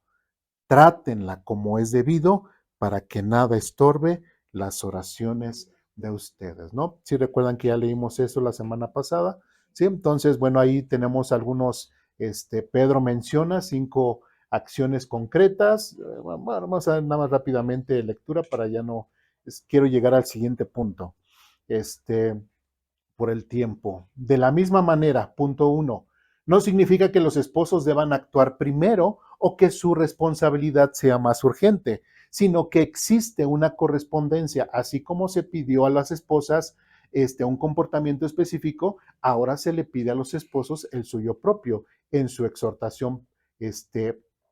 Trátenla como es debido para que nada estorbe las oraciones de ustedes, ¿no? Si recuerdan que ya leímos eso la semana pasada, ¿sí? Entonces, bueno, ahí tenemos algunos, Pedro menciona 5 acciones concretas. Bueno, vamos a ver nada más rápidamente lectura para ya no, quiero llegar al siguiente punto, por el tiempo. De la misma manera, punto 1, no significa que los esposos deban actuar primero o que su responsabilidad sea más urgente, sino que existe una correspondencia, así como se pidió a las esposas un comportamiento específico, ahora se le pide a los esposos el suyo propio en su exhortación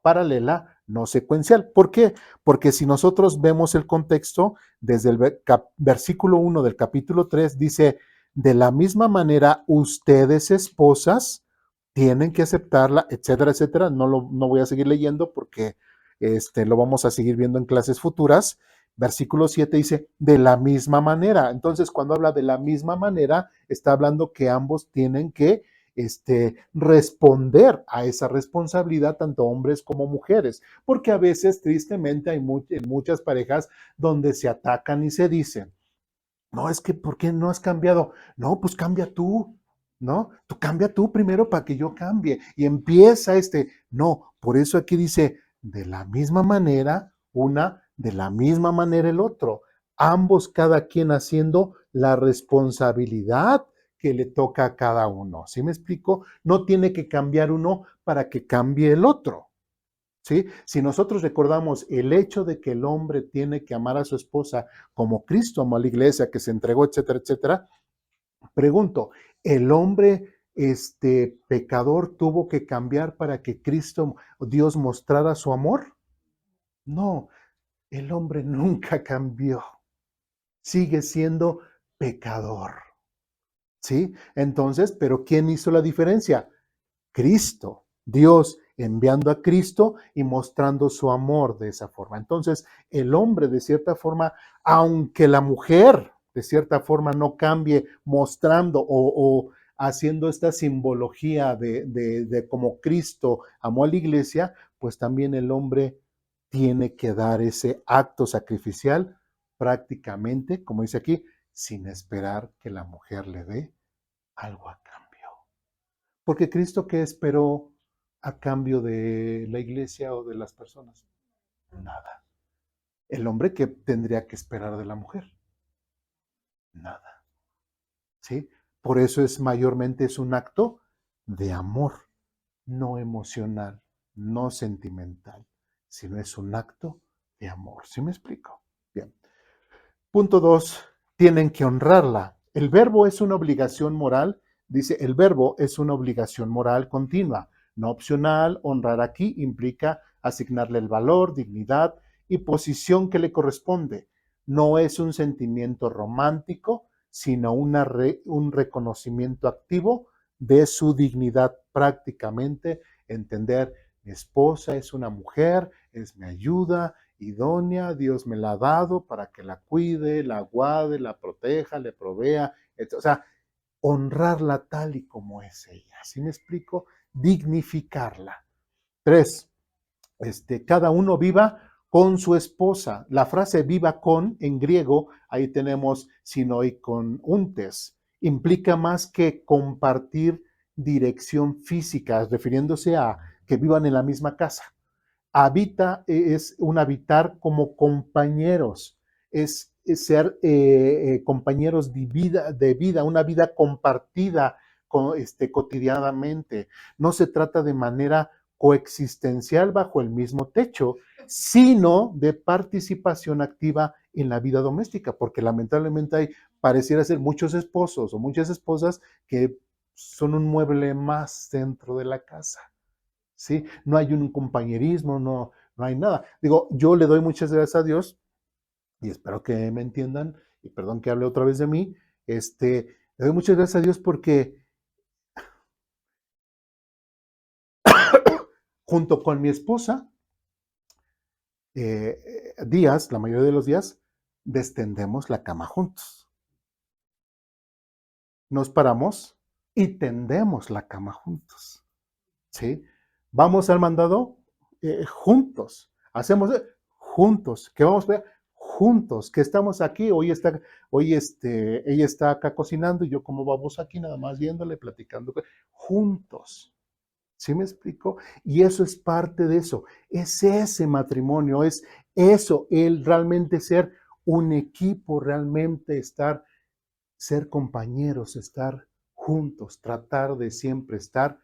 paralela, no secuencial. ¿Por qué? Porque si nosotros vemos el contexto, desde el versículo 1 del capítulo 3 dice, de la misma manera, ustedes, esposas, tienen que aceptarla, etcétera, etcétera. No voy a seguir leyendo porque lo vamos a seguir viendo en clases futuras. Versículo 7 dice, de la misma manera. Entonces, cuando habla de la misma manera, está hablando que ambos tienen que responder a esa responsabilidad, tanto hombres como mujeres, porque a veces, tristemente, hay en muchas parejas donde se atacan y se dicen, no, es que, ¿por qué no has cambiado? No, pues cambia tú, ¿no? Tú cambia tú primero para que yo cambie. Y empieza no, por eso aquí dice, de la misma manera, de la misma manera el otro. Ambos, cada quien haciendo la responsabilidad que le toca a cada uno. ¿Sí me explico? No tiene que cambiar uno para que cambie el otro. ¿Sí? Si nosotros recordamos el hecho de que el hombre tiene que amar a su esposa como Cristo amó a la iglesia, que se entregó, etcétera, etcétera, pregunto, ¿el hombre pecador tuvo que cambiar para que Cristo, Dios mostrara su amor? No, el hombre nunca cambió, sigue siendo pecador. ¿Sí? Entonces, ¿pero quién hizo la diferencia? Cristo, Dios enviando a Cristo y mostrando su amor de esa forma. Entonces, el hombre, de cierta forma, aunque la mujer, de cierta forma, no cambie mostrando o haciendo esta simbología de cómo Cristo amó a la iglesia, pues también el hombre tiene que dar ese acto sacrificial prácticamente, como dice aquí, sin esperar que la mujer le dé algo a cambio. Porque Cristo, ¿qué esperó a cambio de la iglesia o de las personas? Nada. El hombre, ¿qué tendría que esperar de la mujer? Nada. ¿Sí? Por eso mayormente es un acto de amor, no emocional, no sentimental, sino es un acto de amor. ¿Sí me explico? Bien. Punto 2. Tienen que honrarla. El verbo es una obligación moral. Dice, el verbo es una obligación moral continua, no opcional. Honrar aquí implica asignarle el valor, dignidad y posición que le corresponde. No es un sentimiento romántico, sino un reconocimiento activo de su dignidad. Prácticamente entender, mi esposa es una mujer, es mi ayuda idónea, Dios me la ha dado para que la cuide, la guarde, la proteja, le provea, etc. O sea, honrarla tal y como es ella. ¿Sí me explico? Dignificarla. 3, cada uno viva con su esposa. La frase viva con, en griego, ahí tenemos sinoi con untes. Implica más que compartir dirección física, refiriéndose a que vivan en la misma casa. Habita es un habitar como compañeros, es ser compañeros de vida, una vida compartida cotidianamente. No se trata de manera coexistencial bajo el mismo techo, sino de participación activa en la vida doméstica, porque lamentablemente hay, pareciera ser muchos esposos o muchas esposas que son un mueble más dentro de la casa. ¿Sí? No hay un compañerismo, no hay nada. Digo, yo le doy muchas gracias a Dios y espero que me entiendan, y perdón que hable otra vez de mí, le doy muchas gracias a Dios porque junto con mi esposa, días, la mayoría de los días, destendemos la cama juntos. Nos paramos y tendemos la cama juntos. ¿Sí? Vamos al mandado juntos. Hacemos juntos. ¿Qué vamos a ver? Juntos. Que estamos aquí. Ella está acá cocinando y yo como vamos aquí nada más viéndole, platicando. Juntos. ¿Sí me explico? Y eso es parte de eso. Es ese matrimonio, es eso, el realmente ser un equipo, realmente ser compañeros, estar juntos, tratar de siempre estar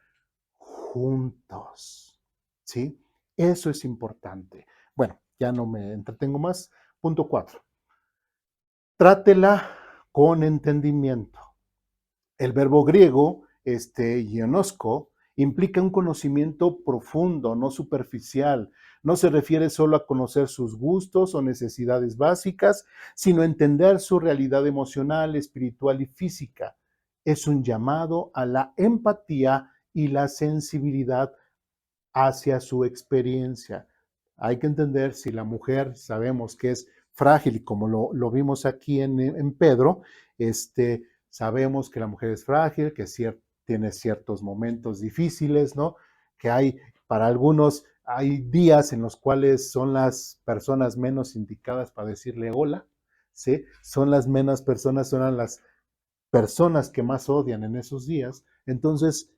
juntos. ¿Sí? Eso es importante. Bueno, ya no me entretengo más. Punto 4. Trátela con entendimiento. El verbo griego, ionosko, implica un conocimiento profundo, no superficial. No se refiere solo a conocer sus gustos o necesidades básicas, sino a entender su realidad emocional, espiritual y física. Es un llamado a la empatía y la sensibilidad hacia su experiencia. Hay que entender, si la mujer sabemos que es frágil, y como lo vimos aquí en Pedro, sabemos que la mujer es frágil, que tiene ciertos momentos difíciles, ¿no? Que para algunos, hay días en los cuales son las personas menos indicadas para decirle hola, ¿sí? Son las personas que más odian en esos días. Entonces,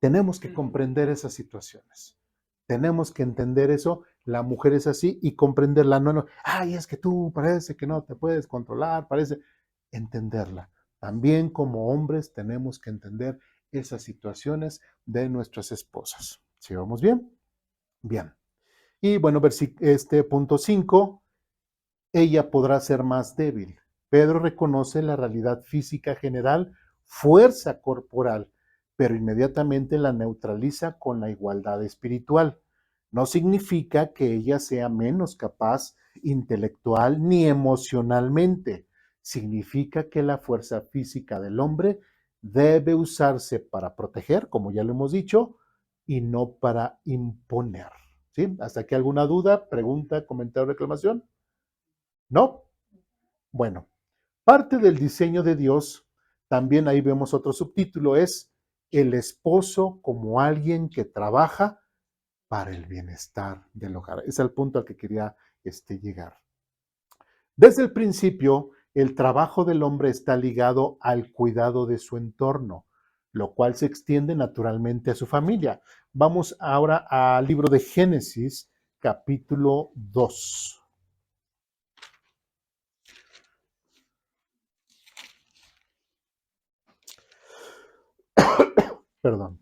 tenemos que comprender esas situaciones. Tenemos que entender eso. La mujer es así y comprenderla. No, ay, es que tú parece que no te puedes controlar, parece. Entenderla. También como hombres tenemos que entender esas situaciones de nuestras esposas. ¿Sí vamos bien? Bien. Y bueno, punto 5, ella podrá ser más débil. Pedro reconoce la realidad física general, fuerza corporal, pero inmediatamente la neutraliza con la igualdad espiritual. No significa que ella sea menos capaz intelectual ni emocionalmente. Significa que la fuerza física del hombre debe usarse para proteger, como ya lo hemos dicho, y no para imponer. ¿Sí? ¿Hasta aquí alguna duda, pregunta, comentario, reclamación? ¿No? Bueno, parte del diseño de Dios, también ahí vemos otro subtítulo, es el esposo como alguien que trabaja para el bienestar del hogar. Es el punto al que quería llegar. Desde el principio, el trabajo del hombre está ligado al cuidado de su entorno, lo cual se extiende naturalmente a su familia. Vamos ahora al libro de Génesis, capítulo 2. Perdón.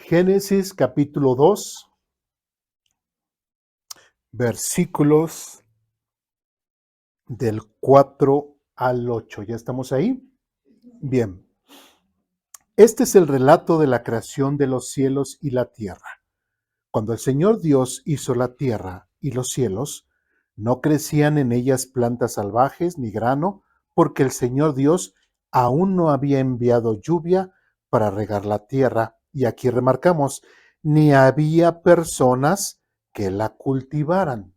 Génesis capítulo 2, versículos del 4 al 8. ¿Ya estamos ahí? Bien. Este es el relato de la creación de los cielos y la tierra. Cuando el Señor Dios hizo la tierra y los cielos, no crecían en ellas plantas salvajes ni grano, porque el Señor Dios aún no había enviado lluvia para regar la tierra. Y aquí remarcamos, ni había personas que la cultivaran.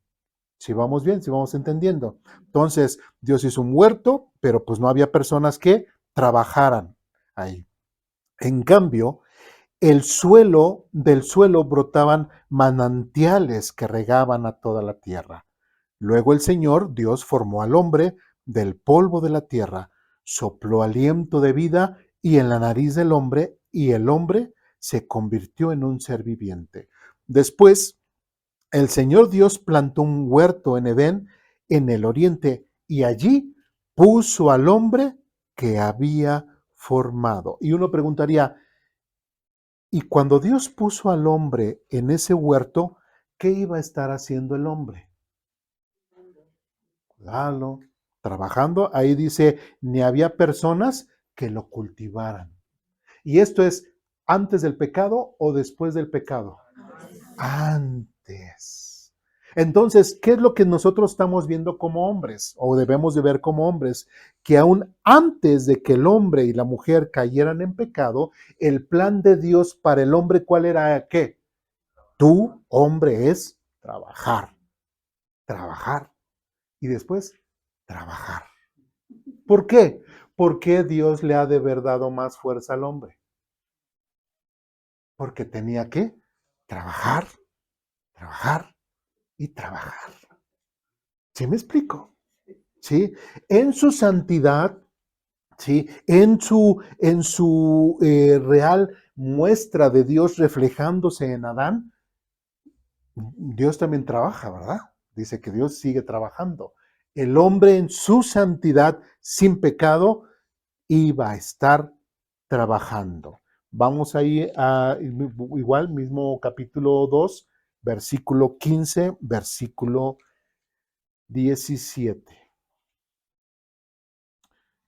Si vamos bien, si vamos entendiendo. Entonces, Dios hizo un huerto, pero pues no había personas que trabajaran ahí. En cambio, del suelo brotaban manantiales que regaban a toda la tierra. Luego el Señor Dios formó al hombre del polvo de la tierra, sopló aliento de vida y en la nariz del hombre, y el hombre se convirtió en un ser viviente. Después, el Señor Dios plantó un huerto en Edén, en el oriente, y allí puso al hombre que había formado. Y uno preguntaría, ¿y cuando Dios puso al hombre en ese huerto, qué iba a estar haciendo el hombre? Cuidarlo, trabajando. Ahí dice, ni había personas que lo cultivaran. ¿Y esto es antes del pecado o después del pecado? Antes. Entonces, ¿qué es lo que nosotros estamos viendo como hombres o debemos de ver como hombres? Que aún antes de que el hombre y la mujer cayeran en pecado, el plan de Dios para el hombre, ¿cuál era? ¿Qué? Tú, hombre, es trabajar, trabajar y después trabajar. ¿Por qué? Porque Dios le ha de haber dado más fuerza al hombre. Porque tenía que trabajar, trabajar y trabajar. ¿Sí me explico? ¿Sí? En su santidad, ¿sí? En su real muestra de Dios reflejándose en Adán, Dios también trabaja, ¿verdad? Dice que Dios sigue trabajando. El hombre en su santidad, sin pecado, iba a estar trabajando. Vamos ahí a igual, mismo capítulo 2, versículo 15, versículo 17.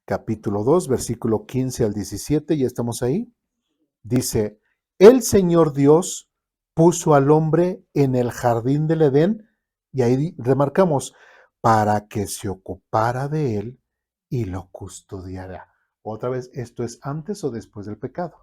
Capítulo 2, versículo 15 al 17, ya estamos ahí. Dice, el Señor Dios puso al hombre en el jardín del Edén, y ahí remarcamos, para que se ocupara de él y lo custodiara. Otra vez, ¿esto es antes o después del pecado?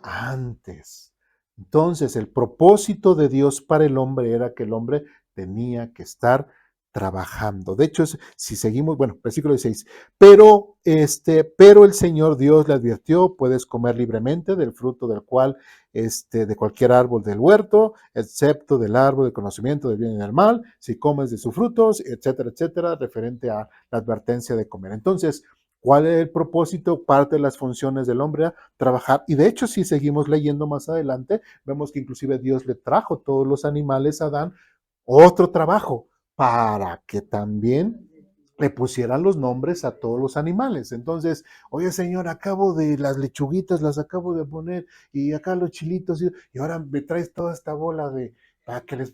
Antes. Entonces, el propósito de Dios para el hombre era que el hombre tenía que estar trabajando. De hecho, si seguimos, bueno, versículo 16, pero el Señor Dios le advirtió, puedes comer libremente del fruto del cual, de cualquier árbol del huerto, excepto del árbol del conocimiento del bien y del mal, si comes de sus frutos, etcétera, etcétera, referente a la advertencia de comer. Entonces, ¿cuál es el propósito? Parte de las funciones del hombre era trabajar. Y de hecho, si seguimos leyendo más adelante, vemos que inclusive Dios le trajo todos los animales a Adán otro trabajo para que también le pusieran los nombres a todos los animales. Entonces, oye Señor, acabo de las lechuguitas, las acabo de poner, y acá los chilitos, y ahora me traes toda esta bola para que les...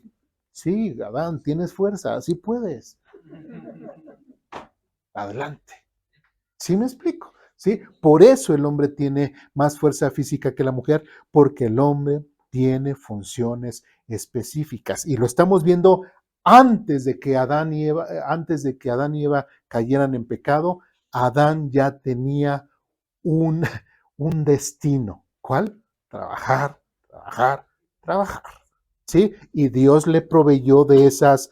Sí, Adán, tienes fuerza, así puedes. Adelante. ¿Sí me explico? ¿Sí? Por eso el hombre tiene más fuerza física que la mujer, porque el hombre tiene funciones específicas. Y lo estamos viendo antes de que Adán y Eva cayeran en pecado. Adán ya tenía un, un destino. ¿Cuál? Trabajar, trabajar, trabajar. ¿Sí? Y Dios le proveyó de esas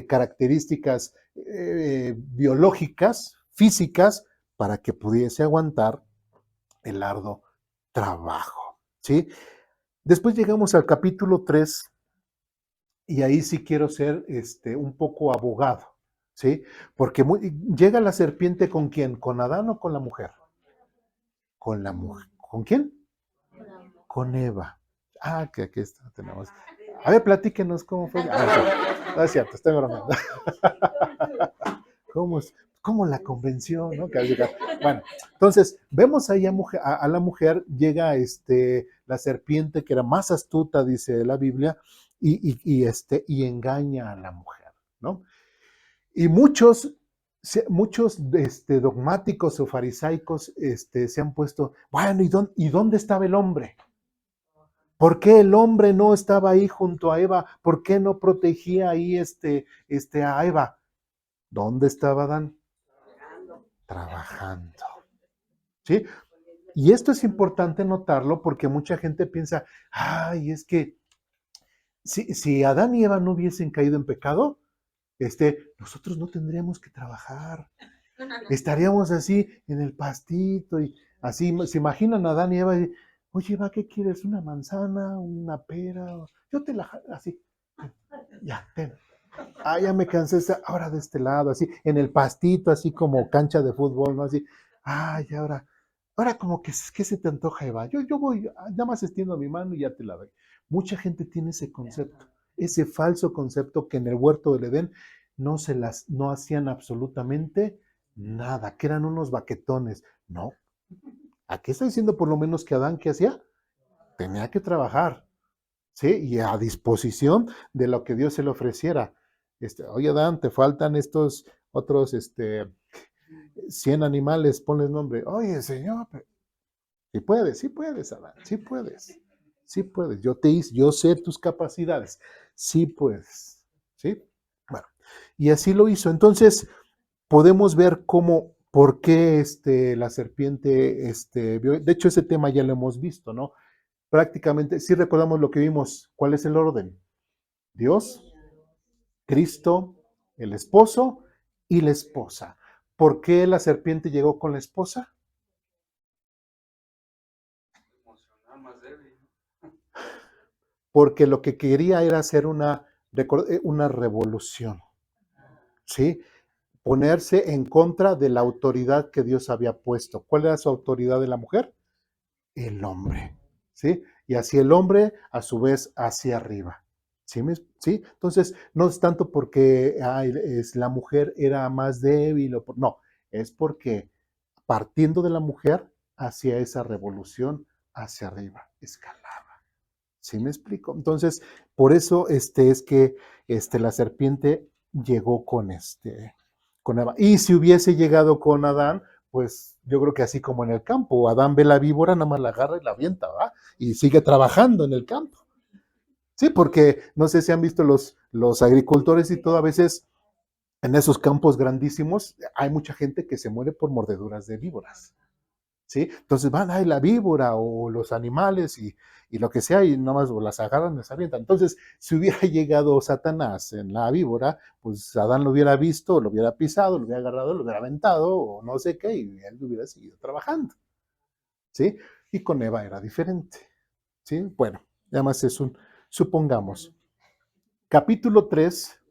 características biológicas, físicas, para que pudiese aguantar el arduo trabajo. ¿Sí? Después llegamos al capítulo 3 y ahí sí quiero ser un poco abogado. ¿Sí? Porque llega la serpiente ¿con quién? ¿Con Adán o con la mujer? Con la mujer. ¿Con quién? Con Eva. Ah, que aquí está, tenemos. A ver, platíquenos cómo fue. No es cierto, estoy bromeando. ¿Cómo la convenció? ¿No? Bueno, entonces vemos ahí a la mujer, llega la serpiente que era más astuta, dice la Biblia, y engaña a la mujer, ¿no? Y muchos dogmáticos o farisaicos se han puesto, bueno, ¿y dónde estaba el hombre? ¿Por qué el hombre no estaba ahí junto a Eva? ¿Por qué no protegía ahí a Eva? ¿Dónde estaba Adán? Trabajando. ¿Sí? Y esto es importante notarlo porque mucha gente piensa, ay, es que si Adán y Eva no hubiesen caído en pecado, nosotros no tendríamos que trabajar. Estaríamos así en el pastito y así, se imaginan a Adán y Eva y, Oye, Eva, ¿qué quieres? ¿Una manzana? ¿Una pera? Yo te la así. Ya, ten. Ah, ya me cansé, ahora de este lado, así, en el pastito, así como cancha de fútbol, ¿no? Así, ay, ahora como que, ¿qué se te antoja, Eva? Yo voy, nada más extiendo mi mano y ya te la doy. Mucha gente tiene ese concepto, ese falso concepto que en el huerto del Edén no hacían absolutamente nada, que eran unos baquetones. No, aquí está diciendo por lo menos que Adán, ¿qué hacía? Tenía que trabajar, ¿sí? Y a disposición de lo que Dios se le ofreciera. Oye, Adán, te faltan estos otros 100 animales, ponles nombre. Oye, Señor, sí puedes, Adán, sí puedes, sí puedes. Yo te hice, yo sé tus capacidades, sí puedes, ¿sí? Bueno, y así lo hizo. Entonces, podemos ver por qué la serpiente, de hecho, ese tema ya lo hemos visto, ¿no? Prácticamente, si recordamos lo que vimos, ¿cuál es el orden? Dios, Cristo, el esposo y la esposa. ¿Por qué la serpiente llegó con la esposa? Emocional más débil. Porque lo que quería era hacer una revolución, ¿sí? Ponerse en contra de la autoridad que Dios había puesto. ¿Cuál era su autoridad de la mujer? El hombre, ¿sí? Y así el hombre, a su vez, hacia arriba. ¿Sí? ¿Sí? Entonces, no es tanto porque la mujer era más débil, no, es porque partiendo de la mujer hacia esa revolución, hacia arriba, escalaba. ¿Sí me explico? Entonces, por eso es que la serpiente llegó con Eva. Y si hubiese llegado con Adán, pues yo creo que así como en el campo, Adán ve la víbora, nada más la agarra y la avienta, ¿va? Y sigue trabajando en el campo. Sí, porque no sé si han visto los agricultores y todo, a veces en esos campos grandísimos hay mucha gente que se muere por mordeduras de víboras. ¿Sí? Entonces van, ay, la víbora o los animales y lo que sea, y nada más las agarran y las avientan. Entonces, si hubiera llegado Satanás en la víbora, pues Adán lo hubiera visto, lo hubiera pisado, lo hubiera agarrado, lo hubiera aventado, o no sé qué, y él hubiera seguido trabajando. ¿Sí? Y con Eva era diferente. ¿Sí? Bueno, además es supongamos. Capítulo 3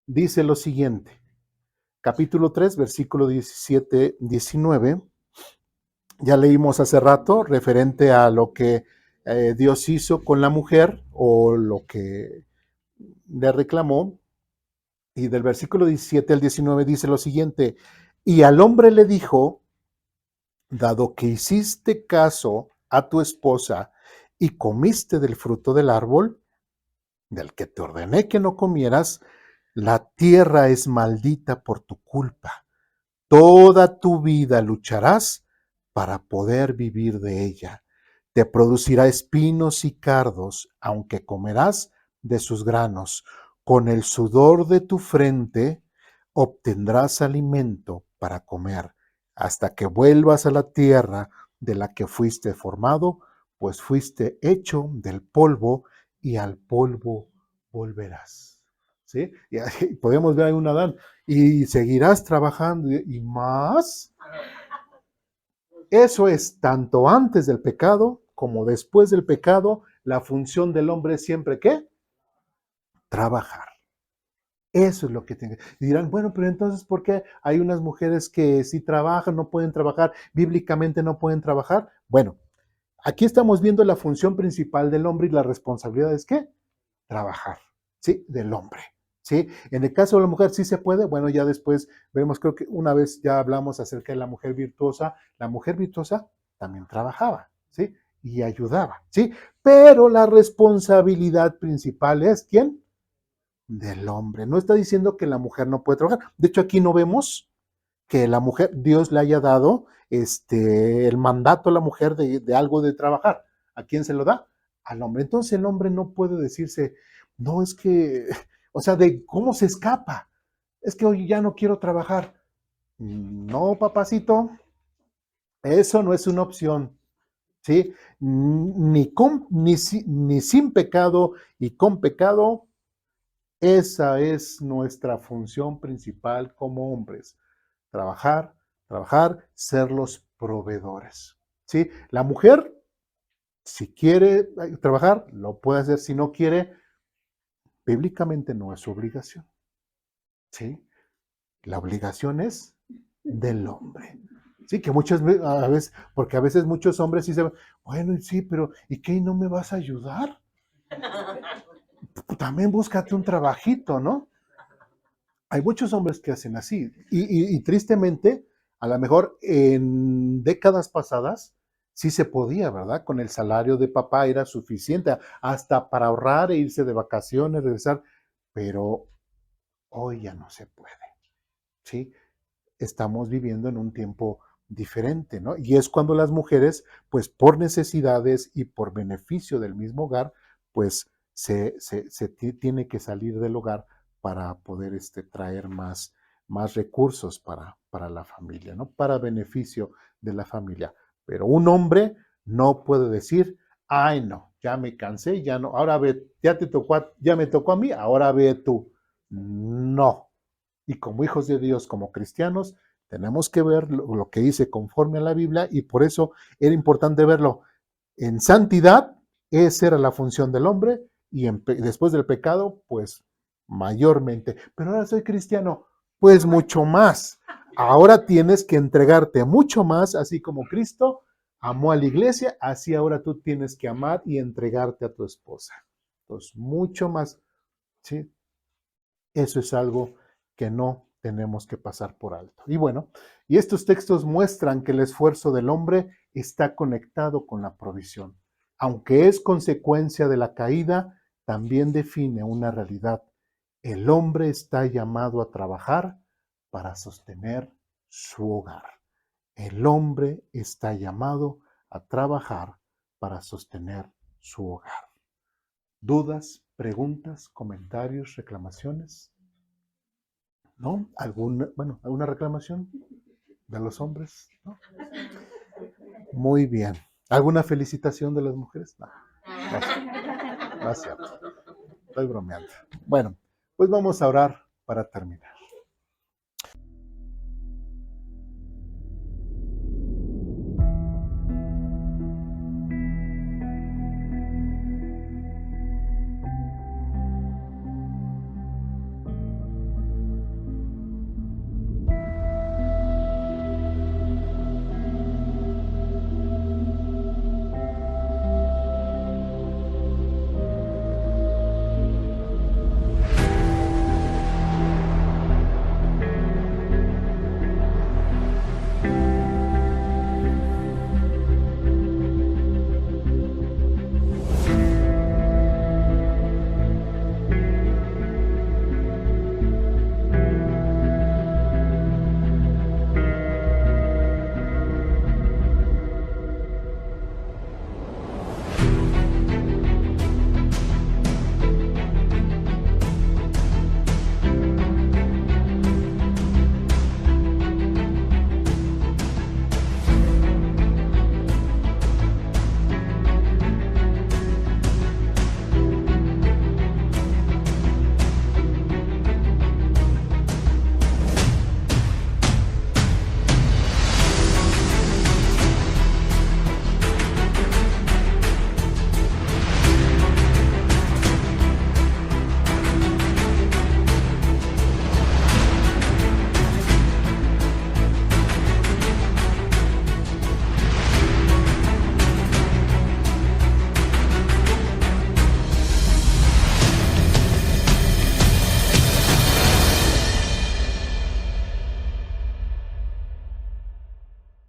dice lo siguiente. Capítulo 3, versículo 17, 19. Ya leímos hace rato referente a lo que Dios hizo con la mujer o lo que le reclamó. Y del versículo 17 al 19 dice lo siguiente, y al hombre le dijo, dado que hiciste caso a tu esposa y comiste del fruto del árbol, del que te ordené que no comieras, la tierra es maldita por tu culpa. Toda tu vida lucharás para poder vivir de ella. Te producirá espinos y cardos, aunque comerás de sus granos. Con el sudor de tu frente obtendrás alimento para comer, hasta que vuelvas a la tierra de la que fuiste formado, pues fuiste hecho del polvo y al polvo volverás. ¿Sí? Y ahí podemos ver a un Adán y seguirás trabajando y más. Eso es tanto antes del pecado como después del pecado. La función del hombre es siempre ¿qué? Trabajar. Eso es lo que tiene. Y dirán, bueno, pero entonces, ¿por qué hay unas mujeres que si trabajan, no pueden trabajar, bíblicamente no pueden trabajar? Bueno, aquí estamos viendo la función principal del hombre y la responsabilidad es ¿qué? Trabajar, ¿sí? Del hombre, ¿sí? En el caso de la mujer sí se puede, bueno, ya después veremos, creo que una vez ya hablamos acerca de la mujer virtuosa también trabajaba, ¿sí? Y ayudaba, ¿sí? Pero la responsabilidad principal es ¿quién? Del hombre. No está diciendo que la mujer no puede trabajar. De hecho, aquí no vemos que la mujer, Dios le haya dado el mandato a la mujer de algo de trabajar. ¿A quién se lo da? Al hombre. Entonces el hombre no puede decirse, no es que, o sea, de cómo se escapa. Es que hoy ya no quiero trabajar. No, papacito, eso no es una opción. ¿Sí? Ni sin pecado y con pecado, esa es nuestra función principal como hombres. Trabajar, trabajar, ser los proveedores. ¿Sí? La mujer Si quiere trabajar, lo puede hacer. Si no quiere, bíblicamente no es su obligación. ¿Sí? La obligación es del hombre. Sí, que a veces, porque a veces muchos hombres dicen, bueno, sí, pero ¿y qué? ¿No me vas a ayudar? Pues también búscate un trabajito, ¿no? Hay muchos hombres que hacen así. Y tristemente, a lo mejor en décadas pasadas, sí se podía, ¿verdad? Con el salario de papá era suficiente, hasta para ahorrar e irse de vacaciones, regresar. Pero hoy ya no se puede, ¿sí? Estamos viviendo en un tiempo diferente, ¿no? Y es cuando las mujeres, pues por necesidades y por beneficio del mismo hogar, pues tiene que salir del hogar para poder traer más recursos para la familia, ¿no? Para beneficio de la familia. Pero un hombre no puede decir, ay, no, ya me cansé, ya no, ahora ve, ya me tocó a mí, ahora ve tú. No. Y como hijos de Dios, como cristianos, tenemos que ver lo que dice conforme a la Biblia y por eso era importante verlo en santidad. Esa era la función del hombre y después del pecado, pues mayormente. Pero ahora soy cristiano, pues mucho más. Ahora tienes que entregarte mucho más, así como Cristo amó a la iglesia, así ahora tú tienes que amar y entregarte a tu esposa. Entonces, mucho más, ¿sí? Eso es algo que no tenemos que pasar por alto. Y bueno, y estos textos muestran que el esfuerzo del hombre está conectado con la provisión. Aunque es consecuencia de la caída, también define una realidad. El hombre está llamado a trabajar para sostener su hogar. El hombre está llamado a trabajar para sostener su hogar. ¿Dudas, preguntas, comentarios, reclamaciones? ¿No? ¿Alguna reclamación de los hombres? ¿No? Muy bien. ¿Alguna felicitación de las mujeres? No, no es cierto. Estoy bromeando. Bueno, pues vamos a orar para terminar.